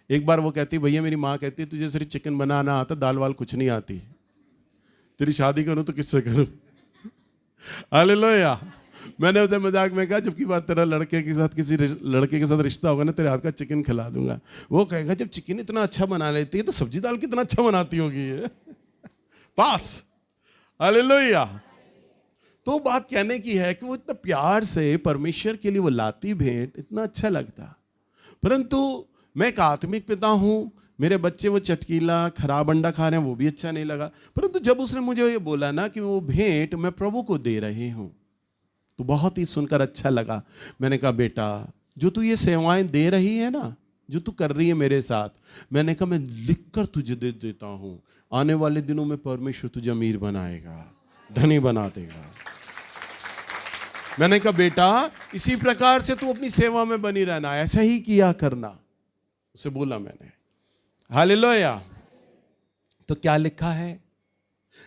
एक बार वो कहती, भैया मेरी माँ कहती तुझे सिर्फ चिकन बनाना आता, दाल वाल कुछ नहीं आती, तेरी शादी करूं तो किससे करूं। हालेलुया। मैंने उसे मजाक में कहा, जब की बार तेरा लड़के के साथ किसी लड़के के साथ रिश्ता होगा ना, तेरे हाथ का चिकन खिला दूंगा। वो कहेगा जब चिकन इतना अच्छा बना लेती है तो सब्जी दाल कितना अच्छा बनाती होगी। पास। हालेलुया। तो बात कहने की है कि वो इतना प्यार से परमेश्वर के लिए वो लाती भेंट, इतना अच्छा लगता। परंतु मैं एक आत्मिक पिता हूं, मेरे बच्चे वो चटकीला खराब अंडा खा रहे हैं, वो भी अच्छा नहीं लगा। परंतु जब उसने मुझे ये बोला ना कि वो भेंट मैं प्रभु को दे रही हूं, तो बहुत ही सुनकर अच्छा लगा। मैंने कहा बेटा जो तू ये सेवाएं दे रही है ना, जो तू कर रही है मेरे साथ, मैंने कहा मैं लिखकर तुझे दे देता हूं, आने वाले दिनों में परमेश्वर तुझे अमीर बनाएगा, धनी बना देगा। मैंने कहा बेटा इसी प्रकार से तू अपनी सेवा में बनी रहना, ऐसा ही किया करना, उसे बोला मैंने। हालेलुया। तो क्या लिखा है,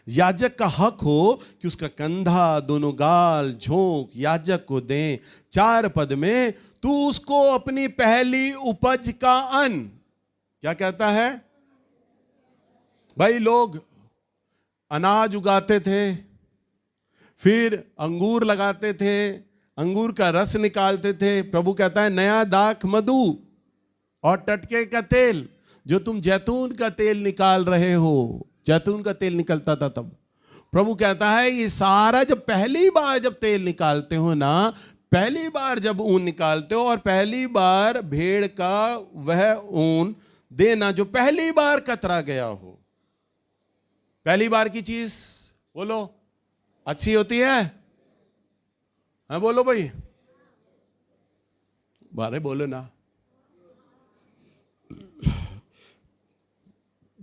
याजक का हक हो कि उसका कंधा, दोनों गाल, झोंक याजक को दें। 4 पद में तू उसको अपनी पहली उपज का अन्न, क्या कहता है भाई, लोग अनाज उगाते थे, फिर अंगूर लगाते थे, अंगूर का रस निकालते थे। प्रभु कहता है नया दाख मधु और टटके का तेल, जो तुम जैतून का तेल निकाल रहे हो, जैतून का तेल निकलता था तब। प्रभु कहता है ये सारा जब पहली बार जब तेल निकालते हो ना, पहली बार जब ऊन निकालते हो, और पहली बार भेड़ का वह ऊन देना जो पहली बार कतरा गया हो। पहली बार की चीज बोलो अच्छी होती है, हाँ बोलो भाई, बारे बोलो ना।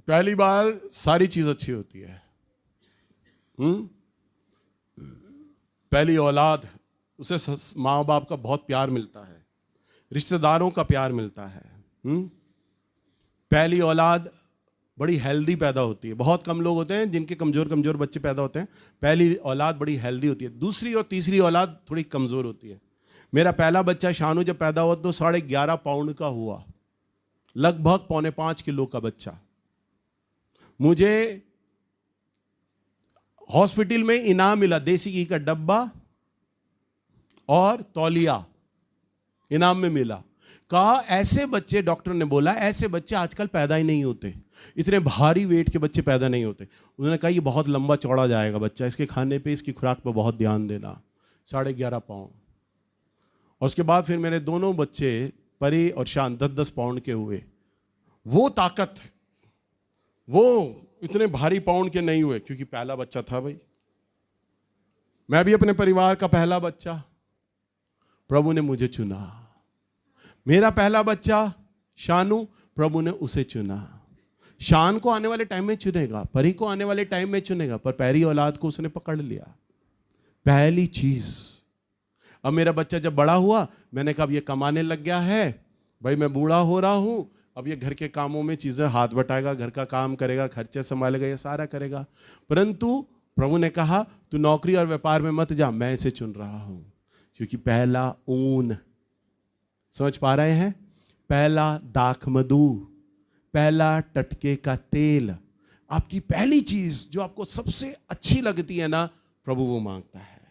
पहली बार सारी चीज अच्छी होती है। पहली औलाद, उसे माँ बाप का बहुत प्यार मिलता है, रिश्तेदारों का प्यार मिलता है। पहली औलाद बड़ी हेल्दी पैदा होती है। बहुत कम लोग होते हैं जिनके कमजोर कमजोर बच्चे पैदा होते हैं। पहली औलाद बड़ी हेल्दी होती है। दूसरी और तीसरी औलाद थोड़ी कमजोर होती है। मेरा पहला बच्चा शानू जब पैदा हुआ तो 11.5 पाउंड का हुआ, लगभग 4.5 किलो का बच्चा। मुझे हॉस्पिटल में इनाम मिला, देसी घी का डब्बा और तौलिया इनाम में मिला। कहा ऐसे बच्चे, डॉक्टर ने बोला ऐसे बच्चे आजकल पैदा ही नहीं होते, इतने भारी वेट के बच्चे पैदा नहीं होते। उन्होंने कहा ये बहुत लंबा चौड़ा जाएगा बच्चा, इसके खाने पे, इसकी खुराक पे बहुत ध्यान देना। 11.5 पाउंड। और उसके बाद फिर मेरे दोनों बच्चे परी और शान 10-10 पाउंड के हुए। वो ताकत, वो इतने भारी पाउंड के नहीं हुए क्योंकि पहला बच्चा था भाई। मैं भी अपने परिवार का पहला बच्चा, प्रभु ने मुझे चुना। मेरा पहला बच्चा शानू, प्रभु ने उसे चुना। शान को आने वाले टाइम में चुनेगा, परी को आने वाले टाइम में चुनेगा, पर पहली औलाद को उसने पकड़ लिया। पहली चीज। अब मेरा बच्चा जब बड़ा हुआ, मैंने कहा अब ये कमाने लग गया है भाई, मैं बूढ़ा हो रहा हूं, अब ये घर के कामों में चीजें हाथ बटाएगा, घर का काम करेगा, खर्चे संभालेगा, ये सारा करेगा। परंतु प्रभु ने कहा तू नौकरी और व्यापार में मत जा, मैं इसे चुन रहा हूं। क्योंकि पहला ऊन, समझ पा रहे हैं, पहला दाख मधु, पहला टटके का तेल, आपकी पहली चीज जो आपको सबसे अच्छी लगती है ना, प्रभु वो मांगता है।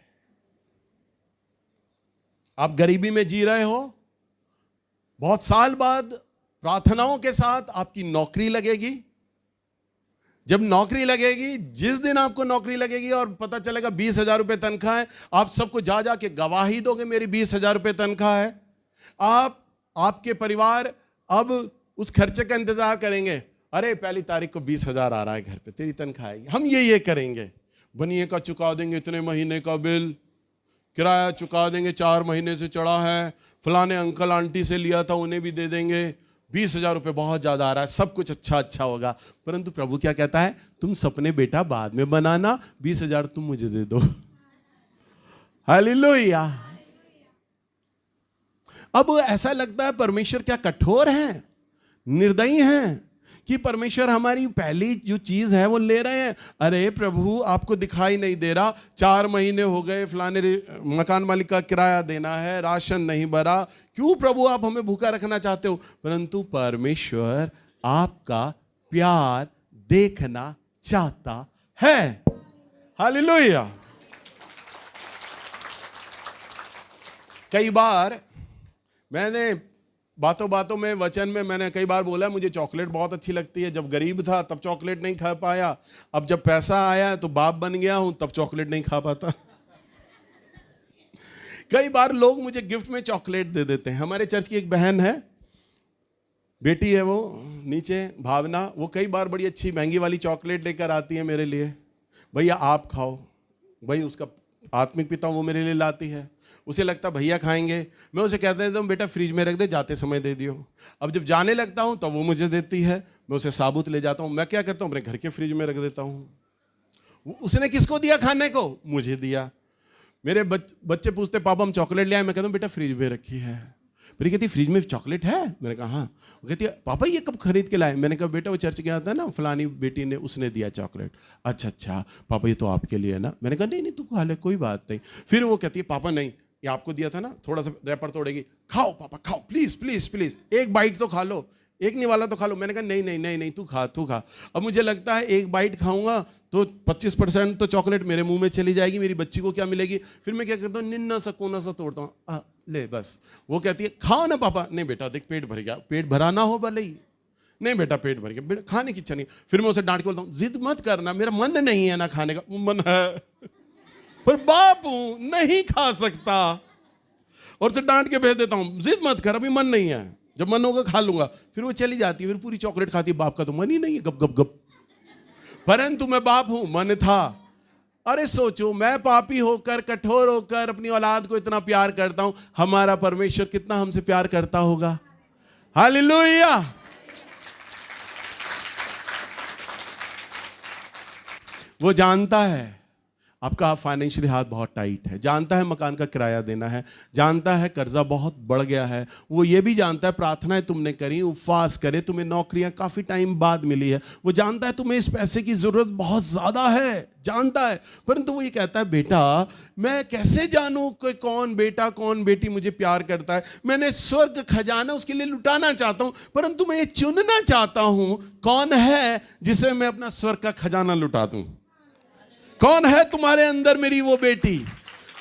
आप गरीबी में जी रहे हो, बहुत साल बाद प्रार्थनाओं के साथ आपकी नौकरी लगेगी। जब नौकरी लगेगी, जिस दिन आपको नौकरी लगेगी और पता चलेगा 20,000 रुपए तनख्वाह है, आप सबको जा जा के गवाही दोगे मेरी 20,000 रुपए तनख्वाह है। आपके परिवार अब उस खर्चे का इंतजार करेंगे, अरे पहली तारीख को 20,000 आ रहा है घर पे, तेरी तनख्वाह आएगी, हम ये करेंगे, बनिए का चुका देंगे, इतने महीने का बिल, किराया चुका देंगे, 4 महीने से चढ़ा है, फलाने अंकल आंटी से लिया था उन्हें भी दे देंगे, 20,000 रुपए बहुत ज्यादा आ रहा है, सब कुछ अच्छा होगा। परंतु प्रभु क्या कहता है, तुम सपने बेटा बाद में बनाना, 20,000 तुम मुझे दे दो। हालेलुया। अब ऐसा लगता है परमेश्वर क्या कठोर है, निर्दयी है कि परमेश्वर हमारी पहली जो चीज है वो ले रहे हैं। अरे प्रभु आपको दिखाई नहीं दे रहा, 4 महीने हो गए, फलाने मकान मालिक का किराया देना है, राशन नहीं भरा, क्यों प्रभु आप हमें भूखा रखना चाहते हो? परंतु परमेश्वर आपका प्यार देखना चाहता है। हालेलुया। कई बार मैंने बातों बातों में, वचन में मैंने कई बार बोला मुझे चॉकलेट बहुत अच्छी लगती है। जब गरीब था तब चॉकलेट नहीं खा पाया, अब जब पैसा आया तो बाप बन गया हूं, तब चॉकलेट नहीं खा पाता। कई बार लोग मुझे गिफ्ट में चॉकलेट दे देते हैं। हमारे चर्च की एक बहन है, बेटी है वो नीचे, भावना, वो कई बार बड़ी अच्छी महंगी वाली चॉकलेट लेकर आती है मेरे लिए, भैया आप खाओ। भाई उसका आत्मिक पिता वो मेरे लिए लाती है, उसे लगता भैया खाएंगे, मैं उसे कहता देता हूँ बेटा फ्रिज में रख दे, जाते समय दे दियो। अब जब जाने लगता हूँ तब वो मुझे देती है, मैं उसे साबुत ले जाता हूँ। मैं क्या करता हूँ, अपने घर के फ्रिज में रख देता हूँ। उसने किसको दिया खाने को? मुझे दिया। मेरे बच्चे पूछते पापा हम चॉकलेट ले आए, मैं कहता हूँ बेटा फ्रिज में रखी है। फिर कहती फ्रिज में चॉकलेट है? मैंने कहा हाँ। वो कहती है पापा ये कब खरीद के लाए? मैंने कहा बेटा वो चर्च गया था ना, फलानी बेटी ने, उसने दिया चॉकलेट। अच्छा पापा ये तो आपके लिए है ना? मैंने कहा नहीं तू खा ले, कोई बात नहीं। फिर वो कहती है पापा नहीं ये आपको दिया था ना, थोड़ा सा रैपर तोड़ेगी, खाओ पापा खाओ, प्लीज प्लीज प्लीज, एक बाइट तो खा लो, एक नहीं वाला तो खा लो। मैंने कहा नहीं तू खा। अब मुझे लगता है एक बाइट खाऊंगा तो 25% तो चॉकलेट मेरे मुंह में चली जाएगी, मेरी बच्ची को क्या मिलेगी? फिर मैं क्या करता हूँ, निन्ना सा कोना सा तोड़ता हूँ, ले बस। वो कहती है खाओ ना पापा। नहीं बेटा देख पेट भर गया, पेट भरा ना हो भले ही, नहीं बेटा पेट भर गया, बेटा खाने की इच्छा नहीं। फिर मैं उसे डांट के बोलता हूँ जिद मत करना, मेरा मन नहीं है ना खाने का। मन है पर बाप हूं, नहीं खा सकता, और उसे डांट के भेज देता हूँ, जिद मत कर, अभी मन नहीं है, जब मन होगा खा लूंगा। फिर वो चली जाती है, फिर पूरी चॉकलेट खाती है। बाप का तो मन ही नहीं है, गप गप गप। परंतु मैं बाप हूं, मन था। अरे सोचो, मैं पापी होकर, कठोर होकर अपनी औलाद को इतना प्यार करता हूं, हमारा परमेश्वर कितना हमसे प्यार करता होगा। हालेलुया। वो जानता है आपका फाइनेंशियली हाथ बहुत टाइट है, जानता है मकान का किराया देना है, जानता है कर्जा बहुत बढ़ गया है, वो ये भी जानता है प्रार्थनाएं तुमने करी, उपवास करे, तुम्हें नौकरियां काफ़ी टाइम बाद मिली है, वो जानता है तुम्हें इस पैसे की ज़रूरत बहुत ज़्यादा है, जानता है। परंतु वो ये कहता है बेटा मैं कैसे जानूं कि कौन बेटा कौन बेटी मुझे प्यार करता है, मैंने स्वर्ग खजाना उसके लिए लुटाना चाहता हूं, परंतु मैं ये चुनना चाहता हूं कौन है जिसे मैं अपना स्वर्ग का खजाना लुटा दूं। कौन है तुम्हारे अंदर मेरी वो बेटी,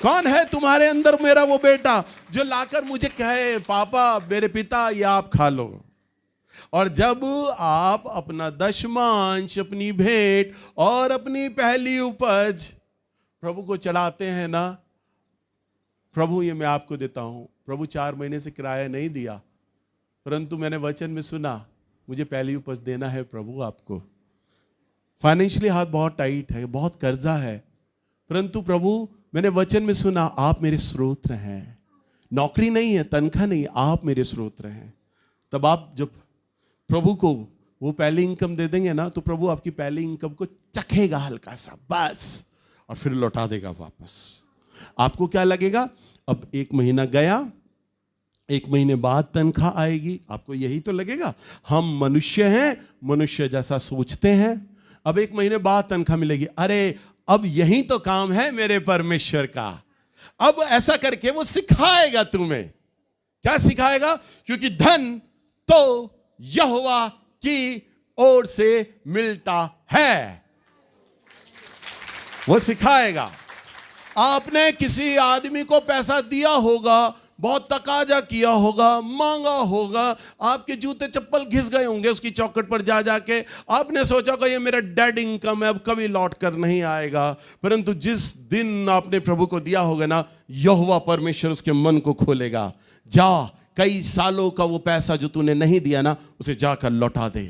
कौन है तुम्हारे अंदर मेरा वो बेटा जो लाकर मुझे कहे पापा मेरे पिता ये आप खा लो। और जब आप अपना दशमांश, अपनी भेंट और अपनी पहली उपज प्रभु को चढ़ाते हैं ना, प्रभु ये मैं आपको देता हूं, प्रभु 4 महीने से किराया नहीं दिया, परंतु मैंने वचन में सुना मुझे पहली उपज देना है प्रभु आपको। फाइनेंशियली हाथ बहुत टाइट है, बहुत कर्जा है, परंतु प्रभु मैंने वचन में सुना आप मेरे स्रोत हैं, नौकरी नहीं है, तनख्वाह नहीं, आप मेरे स्रोत हैं। तब आप जब प्रभु को वो पहली इनकम दे देंगे ना, तो प्रभु आपकी पहली इनकम को चखेगा हल्का सा बस, और फिर लौटा देगा वापस। आपको क्या लगेगा, अब 1 महीना गया, 1 महीने बाद तनख्वाह आएगी, आपको यही तो लगेगा हम मनुष्य हैं, मनुष्य जैसा सोचते हैं, अब 1 महीने बाद तनख्वाह मिलेगी, अरे अब यही तो काम है मेरे परमेश्वर का। अब ऐसा करके वो सिखाएगा तुम्हें, क्या सिखाएगा, क्योंकि धन तो यहोवा की ओर से मिलता है, वो सिखाएगा। आपने किसी आदमी को पैसा दिया होगा, बहुत तकाजा किया होगा, मांगा होगा, आपके जूते चप्पल घिस गए होंगे उसकी चौखट पर जा जाके, आपने सोचा कि ये मेरा डेड इनकम है, अब कभी लौट कर नहीं आएगा। परंतु जिस दिन आपने प्रभु को दिया होगा ना, यहोवा परमेश्वर उसके मन को खोलेगा, जा कई सालों का वो पैसा जो तूने नहीं दिया ना उसे जाकर लौटा दे।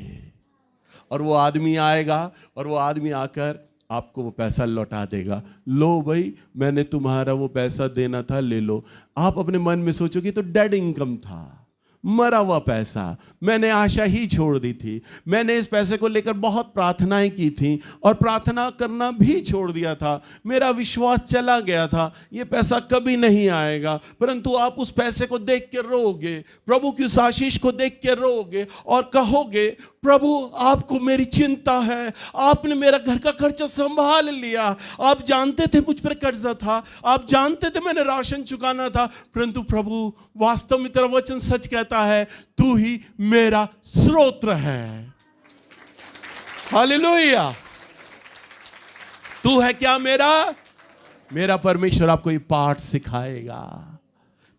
और वो आदमी आएगा और वो आदमी आकर आपको वो पैसा लौटा देगा। लो भाई मैंने तुम्हारा वो पैसा देना था, ले लो। आप अपने मन में सोचोगे तो डेड इनकम था, मरा हुआ पैसा, मैंने आशा ही छोड़ दी थी, मैंने इस पैसे को लेकर बहुत प्रार्थनाएं की थी और प्रार्थना करना भी छोड़ दिया था, मेरा विश्वास चला गया था, ये पैसा कभी नहीं आएगा। परंतु आप उस पैसे को देख के रोओगे, प्रभु की उस आशीष को देख के रोओगे और कहोगे प्रभु आपको मेरी चिंता है, आपने मेरा घर का खर्चा संभाल लिया, आप जानते थे मुझ पर कर्जा था, आप जानते थे मैंने राशन चुकाना था, परंतु प्रभु वास्तव में तेरा वचन सच कहता है तू ही मेरा स्रोत है। हालेलुया। तू है क्या मेरा परमेश्वर आपको ये पाठ सिखाएगा।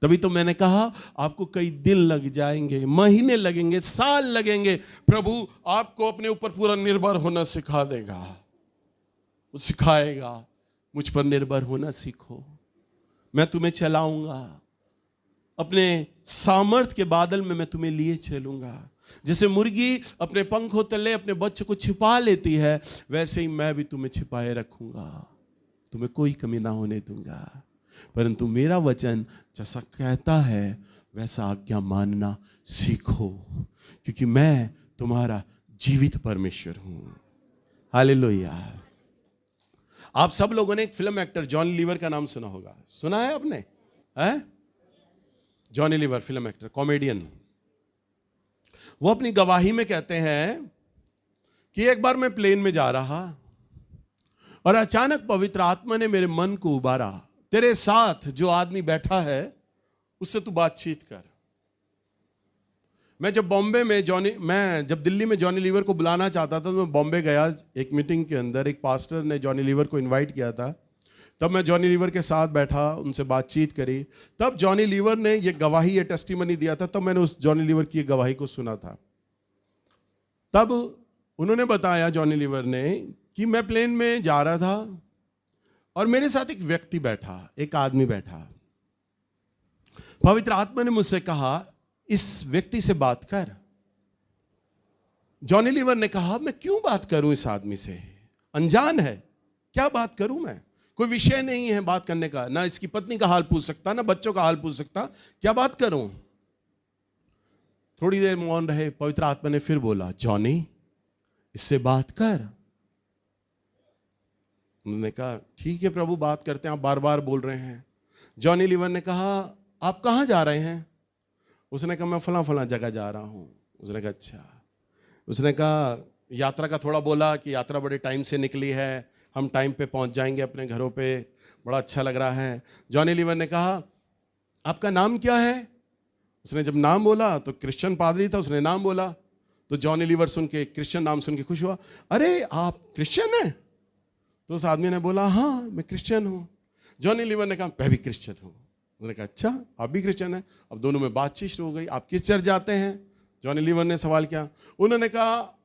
तभी तो मैंने कहा आपको कई दिन लग जाएंगे, महीने लगेंगे, साल लगेंगे, प्रभु आपको अपने ऊपर पूरा निर्भर होना सिखा देगा, वो सिखाएगा मुझ पर निर्भर होना सीखो, मैं तुम्हें चलाऊंगा, अपने सामर्थ के बादल में मैं तुम्हें लिए चलूंगा। जैसे मुर्गी अपने पंखों तले अपने बच्चों को छिपा लेती है, वैसे ही मैं भी तुम्हें छिपाए रखूंगा, तुम्हें कोई कमी ना होने दूंगा। परंतु मेरा वचन जैसा कहता है वैसा आज्ञा मानना सीखो, क्योंकि मैं तुम्हारा जीवित परमेश्वर हूं। हालेलुया। आप सब लोगों ने एक फिल्म एक्टर जॉनी लीवर का नाम सुना होगा, सुना है आपने? Johnny Lever film actor, comedian. वो अपनी गवाही में कहते हैं कि एक बार मैं प्लेन में जा रहा और अचानक पवित्र आत्मा ने मेरे मन को उबारा, तेरे साथ जो आदमी बैठा है उससे तू बातचीत कर। मैं जब दिल्ली में जॉनी लीवर को बुलाना चाहता था तो मैं बॉम्बे गया। एक मीटिंग के अंदर एक पास्टर ने जॉनी लीवर को इनवाइट किया था, तब मैं जॉनी लीवर के साथ बैठा, उनसे बातचीत करी। तब जॉनी लीवर ने ये गवाही, ये टेस्टिमनी दिया था, तब मैंने उस जॉनी लीवर की गवाही को सुना था। तब उन्होंने बताया, जॉनी लीवर ने, कि मैं प्लेन में जा रहा था और मेरे साथ एक व्यक्ति बैठा, एक आदमी बैठा। पवित्र आत्मा ने मुझसे कहा इस व्यक्ति से बात कर। जॉनी लीवर ने कहा मैं क्यों बात करूं इस आदमी से, अनजान है, क्या बात करूं मैं, कोई विषय नहीं है बात करने का, ना इसकी पत्नी का हाल पूछ सकता, ना बच्चों का हाल पूछ सकता, क्या बात करूं। थोड़ी देर मौन रहे, पवित्र आत्मा ने फिर बोला, जॉनी इससे बात कर। उन्होंने कहा ठीक है प्रभु, बात करते हैं, आप बार बार बोल रहे हैं। जॉनी लीवर ने कहा आप कहाँ जा रहे हैं? उसने कहा मैं फलां फलां जगह जा रहा हूँ। उसने कहा अच्छा। उसने कहा यात्रा का थोड़ा बोला कि यात्रा बड़े टाइम से निकली है, हम टाइम पे पहुँच जाएंगे अपने घरों पे, बड़ा अच्छा लग रहा है। जॉनी लीवर ने कहा आपका नाम क्या है? उसने जब नाम बोला तो क्रिश्चियन पादरी था, उसने नाम बोला तो जॉनी लीवर सुन के, क्रिश्चियन नाम सुन के खुश हुआ। अरे आप क्रिश्चियन हैं? तो उस आदमी ने बोला हाँ मैं क्रिश्चियन हूँ। जॉनी लीवर ने कहा मैं भी क्रिश्चियन हूँ। उन्होंने कहा अच्छा आप भी क्रिश्चियन हैं? अब दोनों में बातचीत शुरू हो गई। आप किस चर्च जाते हैं? जॉनी लीवर ने सवाल किया। उन्होंने कहा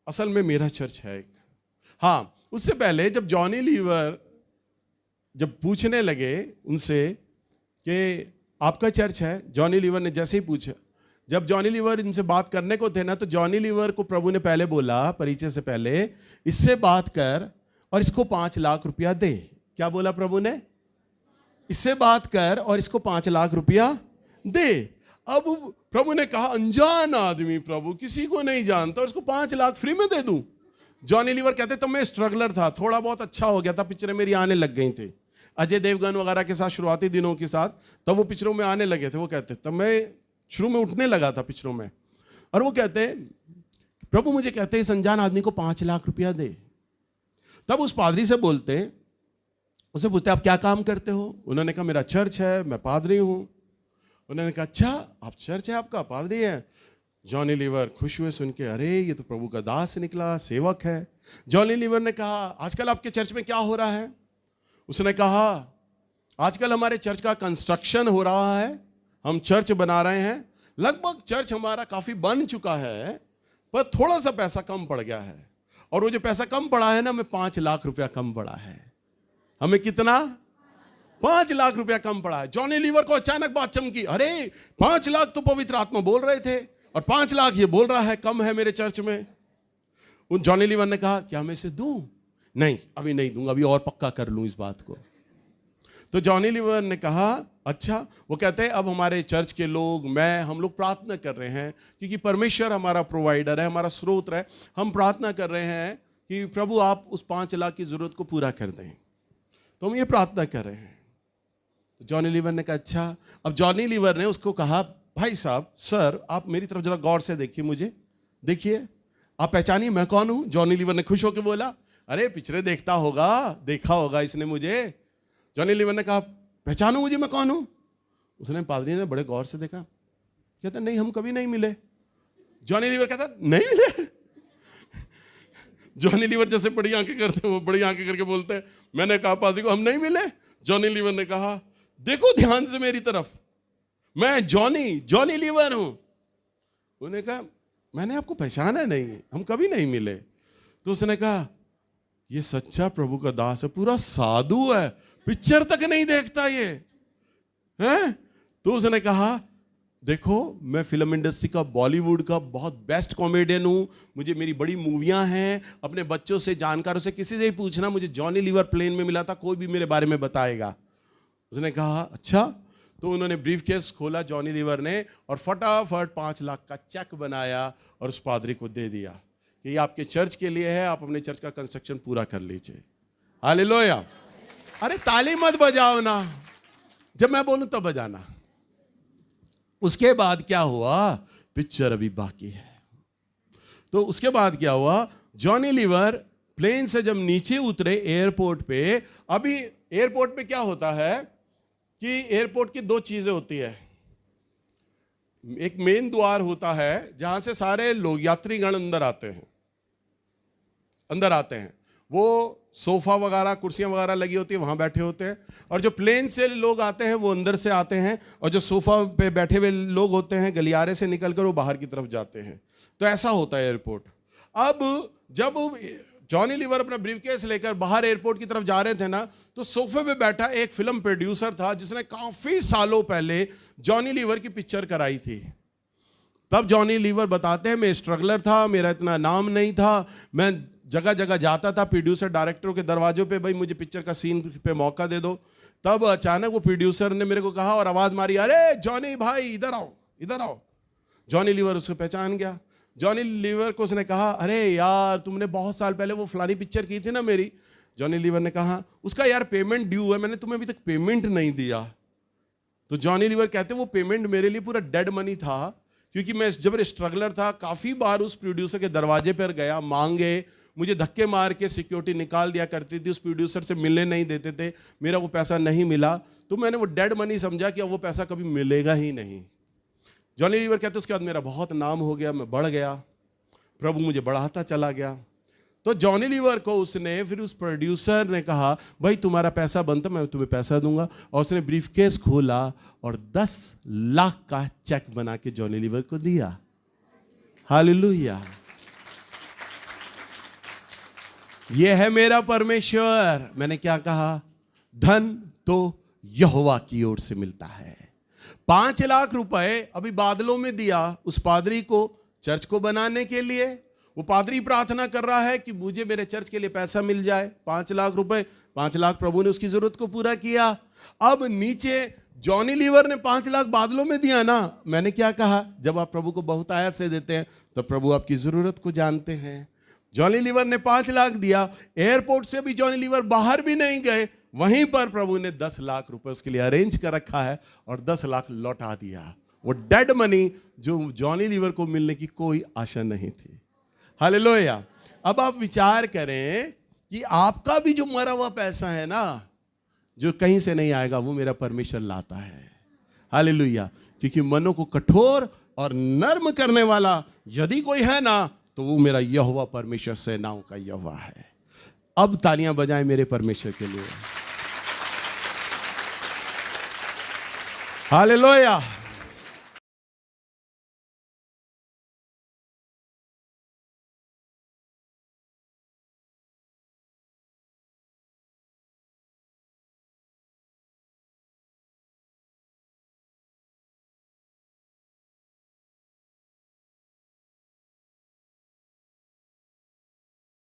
असल में मेरा चर्च है एक। हाँ, उससे पहले जब जॉनी लीवर जब पूछने लगे उनसे कि आपका चर्च है, जॉनी लीवर ने जैसे ही पूछा, जब जॉनी लीवर इनसे बात करने को थे ना, तो जॉनी लीवर को प्रभु ने पहले बोला, परिचय से पहले, इससे बात कर और इसको 5 लाख रुपया दे। क्या बोला प्रभु ने? इससे बात कर और इसको 5 लाख रुपया दे। अब प्रभु ने कहा अनजान आदमी, प्रभु किसी को नहीं जानता, और इसको 5 लाख फ्री में दे दूं? जॉनी लीवर कहते तब मैं स्ट्रगलर था, थोड़ा बहुत अच्छा हो गया था, पिक्चरें मेरी आने लग गई थी अजय देवगन वगैरह के साथ शुरुआती दिनों के साथ, तब वो पिक्चरों में आने लगे थे। वो कहते तब मैं शुरू में उठने लगा था पिक्चरों में, और वो कहते प्रभु मुझे कहते इस अनजान आदमी को 5 लाख रुपया दे। तब उस पादरी से बोलते, उससे पूछते आप क्या काम करते हो? उन्होंने कहा मेरा चर्च है, मैं पादरी हूं। उन्होंने कहा अच्छा आप चर्च है आपका, पादरी है? जॉनी लीवर खुश हुए सुन के, अरे ये तो प्रभु का दास निकला, सेवक है। जॉनी लीवर ने कहा आजकल आपके चर्च में क्या हो रहा है? उसने कहा आजकल हमारे चर्च का कंस्ट्रक्शन हो रहा है, हम चर्च बना रहे हैं, लगभग चर्च हमारा काफी बन चुका है, पर थोड़ा सा पैसा कम पड़ गया है, और वो जो पैसा कम पड़ा है ना, हमें 5 लाख रुपया कम पड़ा है। हमें कितना? 5 लाख रुपया कम पड़ा है। जॉनी लीवर को अचानक बात चमकी, अरे 5 लाख तो पवित्र आत्मा बोल रहे थे, और 5 लाख ये बोल रहा है कम है मेरे चर्च में। उन जॉनी लीवर ने कहा क्या मैं इसे दूं? नहीं अभी नहीं दूंगा, अभी और पक्का कर लूं इस बात को। तो जॉनी लीवर ने कहा अच्छा। वो कहते हैं अब हमारे चर्च के लोग, हम लोग प्रार्थना कर रहे हैं, क्योंकि परमेश्वर हमारा प्रोवाइडर है, हमारा स्रोत है, हम प्रार्थना कर रहे हैं कि प्रभु आप उस 5 लाख की जरूरत को पूरा कर दें, तो हम ये प्रार्थना कर रहे हैं। तो जॉनी लीवर ने कहा अच्छा। अब जॉनी लीवर ने उसको कहा भाई साहब, सर आप मेरी तरफ जरा गौर से देखिए, मुझे देखिए, आप पहचानिए मैं कौन हूं? जॉनी लीवर ने खुश होकर बोला अरे पिक्चरें देखता होगा, देखा होगा इसने मुझे। जॉनी लीवर ने कहा पहचानो मुझे, मैं कौन हूं? उसने, पादरी ने बड़े गौर से देखा, कहता नहीं हम कभी नहीं मिले। जॉनी लीवर कहता नहीं मिले? जॉनी लीवर जैसे बड़ी आंखें करते हैं, वो बड़ी आंखें करके बोलते हैं, मैंने कहा पादरी को हम नहीं मिले। जॉनी लीवर ने कहा देखो ध्यान से मेरी तरफ, मैं जॉनी लीवर हूं। उन्होंने कहा मैंने आपको पहचाना नहीं, हम कभी नहीं मिले। तो उसने कहा ये सच्चा प्रभु का दास है, पूरा साधु है, पिक्चर तक नहीं देखता ये है। तो उसने कहा देखो मैं फिल्म इंडस्ट्री का, बॉलीवुड का बहुत बेस्ट कॉमेडियन हूं, मुझे मेरी बड़ी मूवियां हैं, अपने बच्चों से, जानकारों से, किसी से ही पूछना, मुझे जॉनी लीवर प्लेन में मिला था, कोई भी मेरे बारे में बताएगा। उसने कहा अच्छा। तो उन्होंने ब्रीफकेस खोला जॉनी लीवर ने, और फटाफट 5 लाख का चेक बनाया और उस पादरी को दे दिया कि ये आपके चर्च के लिए है, आप अपने चर्च का कंस्ट्रक्शन पूरा कर लीजिए। हालेलुया। अरे ताली मत बजाओ ना, जब मैं बोलूं तब बजाना। उसके बाद क्या हुआ? पिक्चर अभी बाकी है। तो उसके बाद क्या हुआ? जॉनी लीवर प्लेन से जब नीचे उतरे एयरपोर्ट पे, अभी एयरपोर्ट पे क्या होता है कि एयरपोर्ट की 2 चीजें होती है। एक मेन द्वार होता है जहां से सारे लोग, यात्रीगण अंदर आते हैं, वो सोफा वगैरह, कुर्सियां वगैरह लगी होती है, वहां बैठे होते हैं, और जो प्लेन से लोग आते हैं वो अंदर से आते हैं, और जो सोफा पे बैठे हुए लोग होते हैं गलियारे से निकलकर वो बाहर की तरफ जाते हैं। तो ऐसा होता है एयरपोर्ट। अब जब जॉनी लीवर अपना ब्रीफकेस लेकर बाहर एयरपोर्ट की तरफ जा रहे थे ना, तो सोफे पे बैठा एक फिल्म प्रोड्यूसर था जिसने काफी सालों पहले जॉनी लीवर की पिक्चर कराई थी। तब जॉनी लीवर बताते हैं मैं स्ट्रगलर था, मेरा इतना नाम नहीं था, मैं जगह जगह जाता था प्रोड्यूसर डायरेक्टरों के दरवाजों पे, भाई मुझे पिक्चर का सीन पे मौका दे दो। तब अचानक वो प्रोड्यूसर ने मेरे को कहा और आवाज मारी, अरे जॉनी भाई इधर आओ, इधर आओ। जॉनी लीवर उसको पहचान गया। जॉनी लीवर को उसने कहा अरे यार तुमने बहुत साल पहले वो फलानी पिक्चर की थी ना मेरी, जॉनी लीवर ने कहा उसका यार पेमेंट ड्यू है, मैंने तुम्हें अभी तक पेमेंट नहीं दिया। तो जॉनी लीवर कहते वो पेमेंट मेरे लिए पूरा डेड मनी था, क्योंकि मैं जब स्ट्रगलर था काफी बार उस प्रोड्यूसर के दरवाजे पर गया, मांगे, मुझे धक्के मार के सिक्योरिटी निकाल दिया करती थी, उस प्रोड्यूसर से मिलने नहीं देते थे, मेरा वो पैसा नहीं मिला, तो मैंने वो डेड मनी समझा कि अब वो पैसा कभी मिलेगा ही नहीं। जॉनी लीवर कहते उसके बाद मेरा बहुत नाम हो गया, मैं बढ़ गया, प्रभु मुझे बढ़ाता चला गया। तो जॉनी लीवर को उसने फिर उस प्रोड्यूसर ने कहा भाई तुम्हारा पैसा बनता, मैं तुम्हें पैसा दूंगा, और उसने ब्रीफकेस खोला और 10 लाख का चेक बना के जॉनी लीवर को दिया। हालेलुया। ये है मेरा परमेश्वर। मैंने क्या कहा? धन तो यहोवा की ओर से मिलता है। 5 लाख रुपए अभी बादलों में दिया उस पादरी को चर्च को बनाने के लिए। वो पादरी प्रार्थना कर रहा है कि मुझे मेरे चर्च के लिए पैसा मिल जाए, 5 लाख रुपए। 5 लाख प्रभु ने उसकी जरूरत को पूरा किया। अब नीचे जॉनी लीवर ने 5 लाख बादलों में दिया ना। मैंने क्या कहा? जब आप प्रभु को बहुतायत से देते हैं तो प्रभु आपकी जरूरत को जानते हैं। जॉनी लीवर ने 5 लाख दिया, एयरपोर्ट से भी जॉनी लीवर बाहर भी नहीं गए, वहीं पर प्रभु ने 10 लाख रुपए उसके लिए अरेंज कर रखा है और 10 लाख लौटा दिया। वो डेड मनी जो जॉनी लीवर को मिलने की कोई आशा नहीं थी। हालेलुया। अब आप विचार करें कि आपका भी जो मरा हुआ पैसा है ना, जो कहीं से नहीं आएगा, वो मेरा परमेश्वर लाता है। हालेलुया। क्योंकि मनों को कठोर और नर्म करने वाला यदि कोई है ना, तो वो मेरा यहोवा परमेश्वर सेनाओं का यहोवा है। अब तालियां बजाएं मेरे परमेश्वर के लिए। हालेलुया।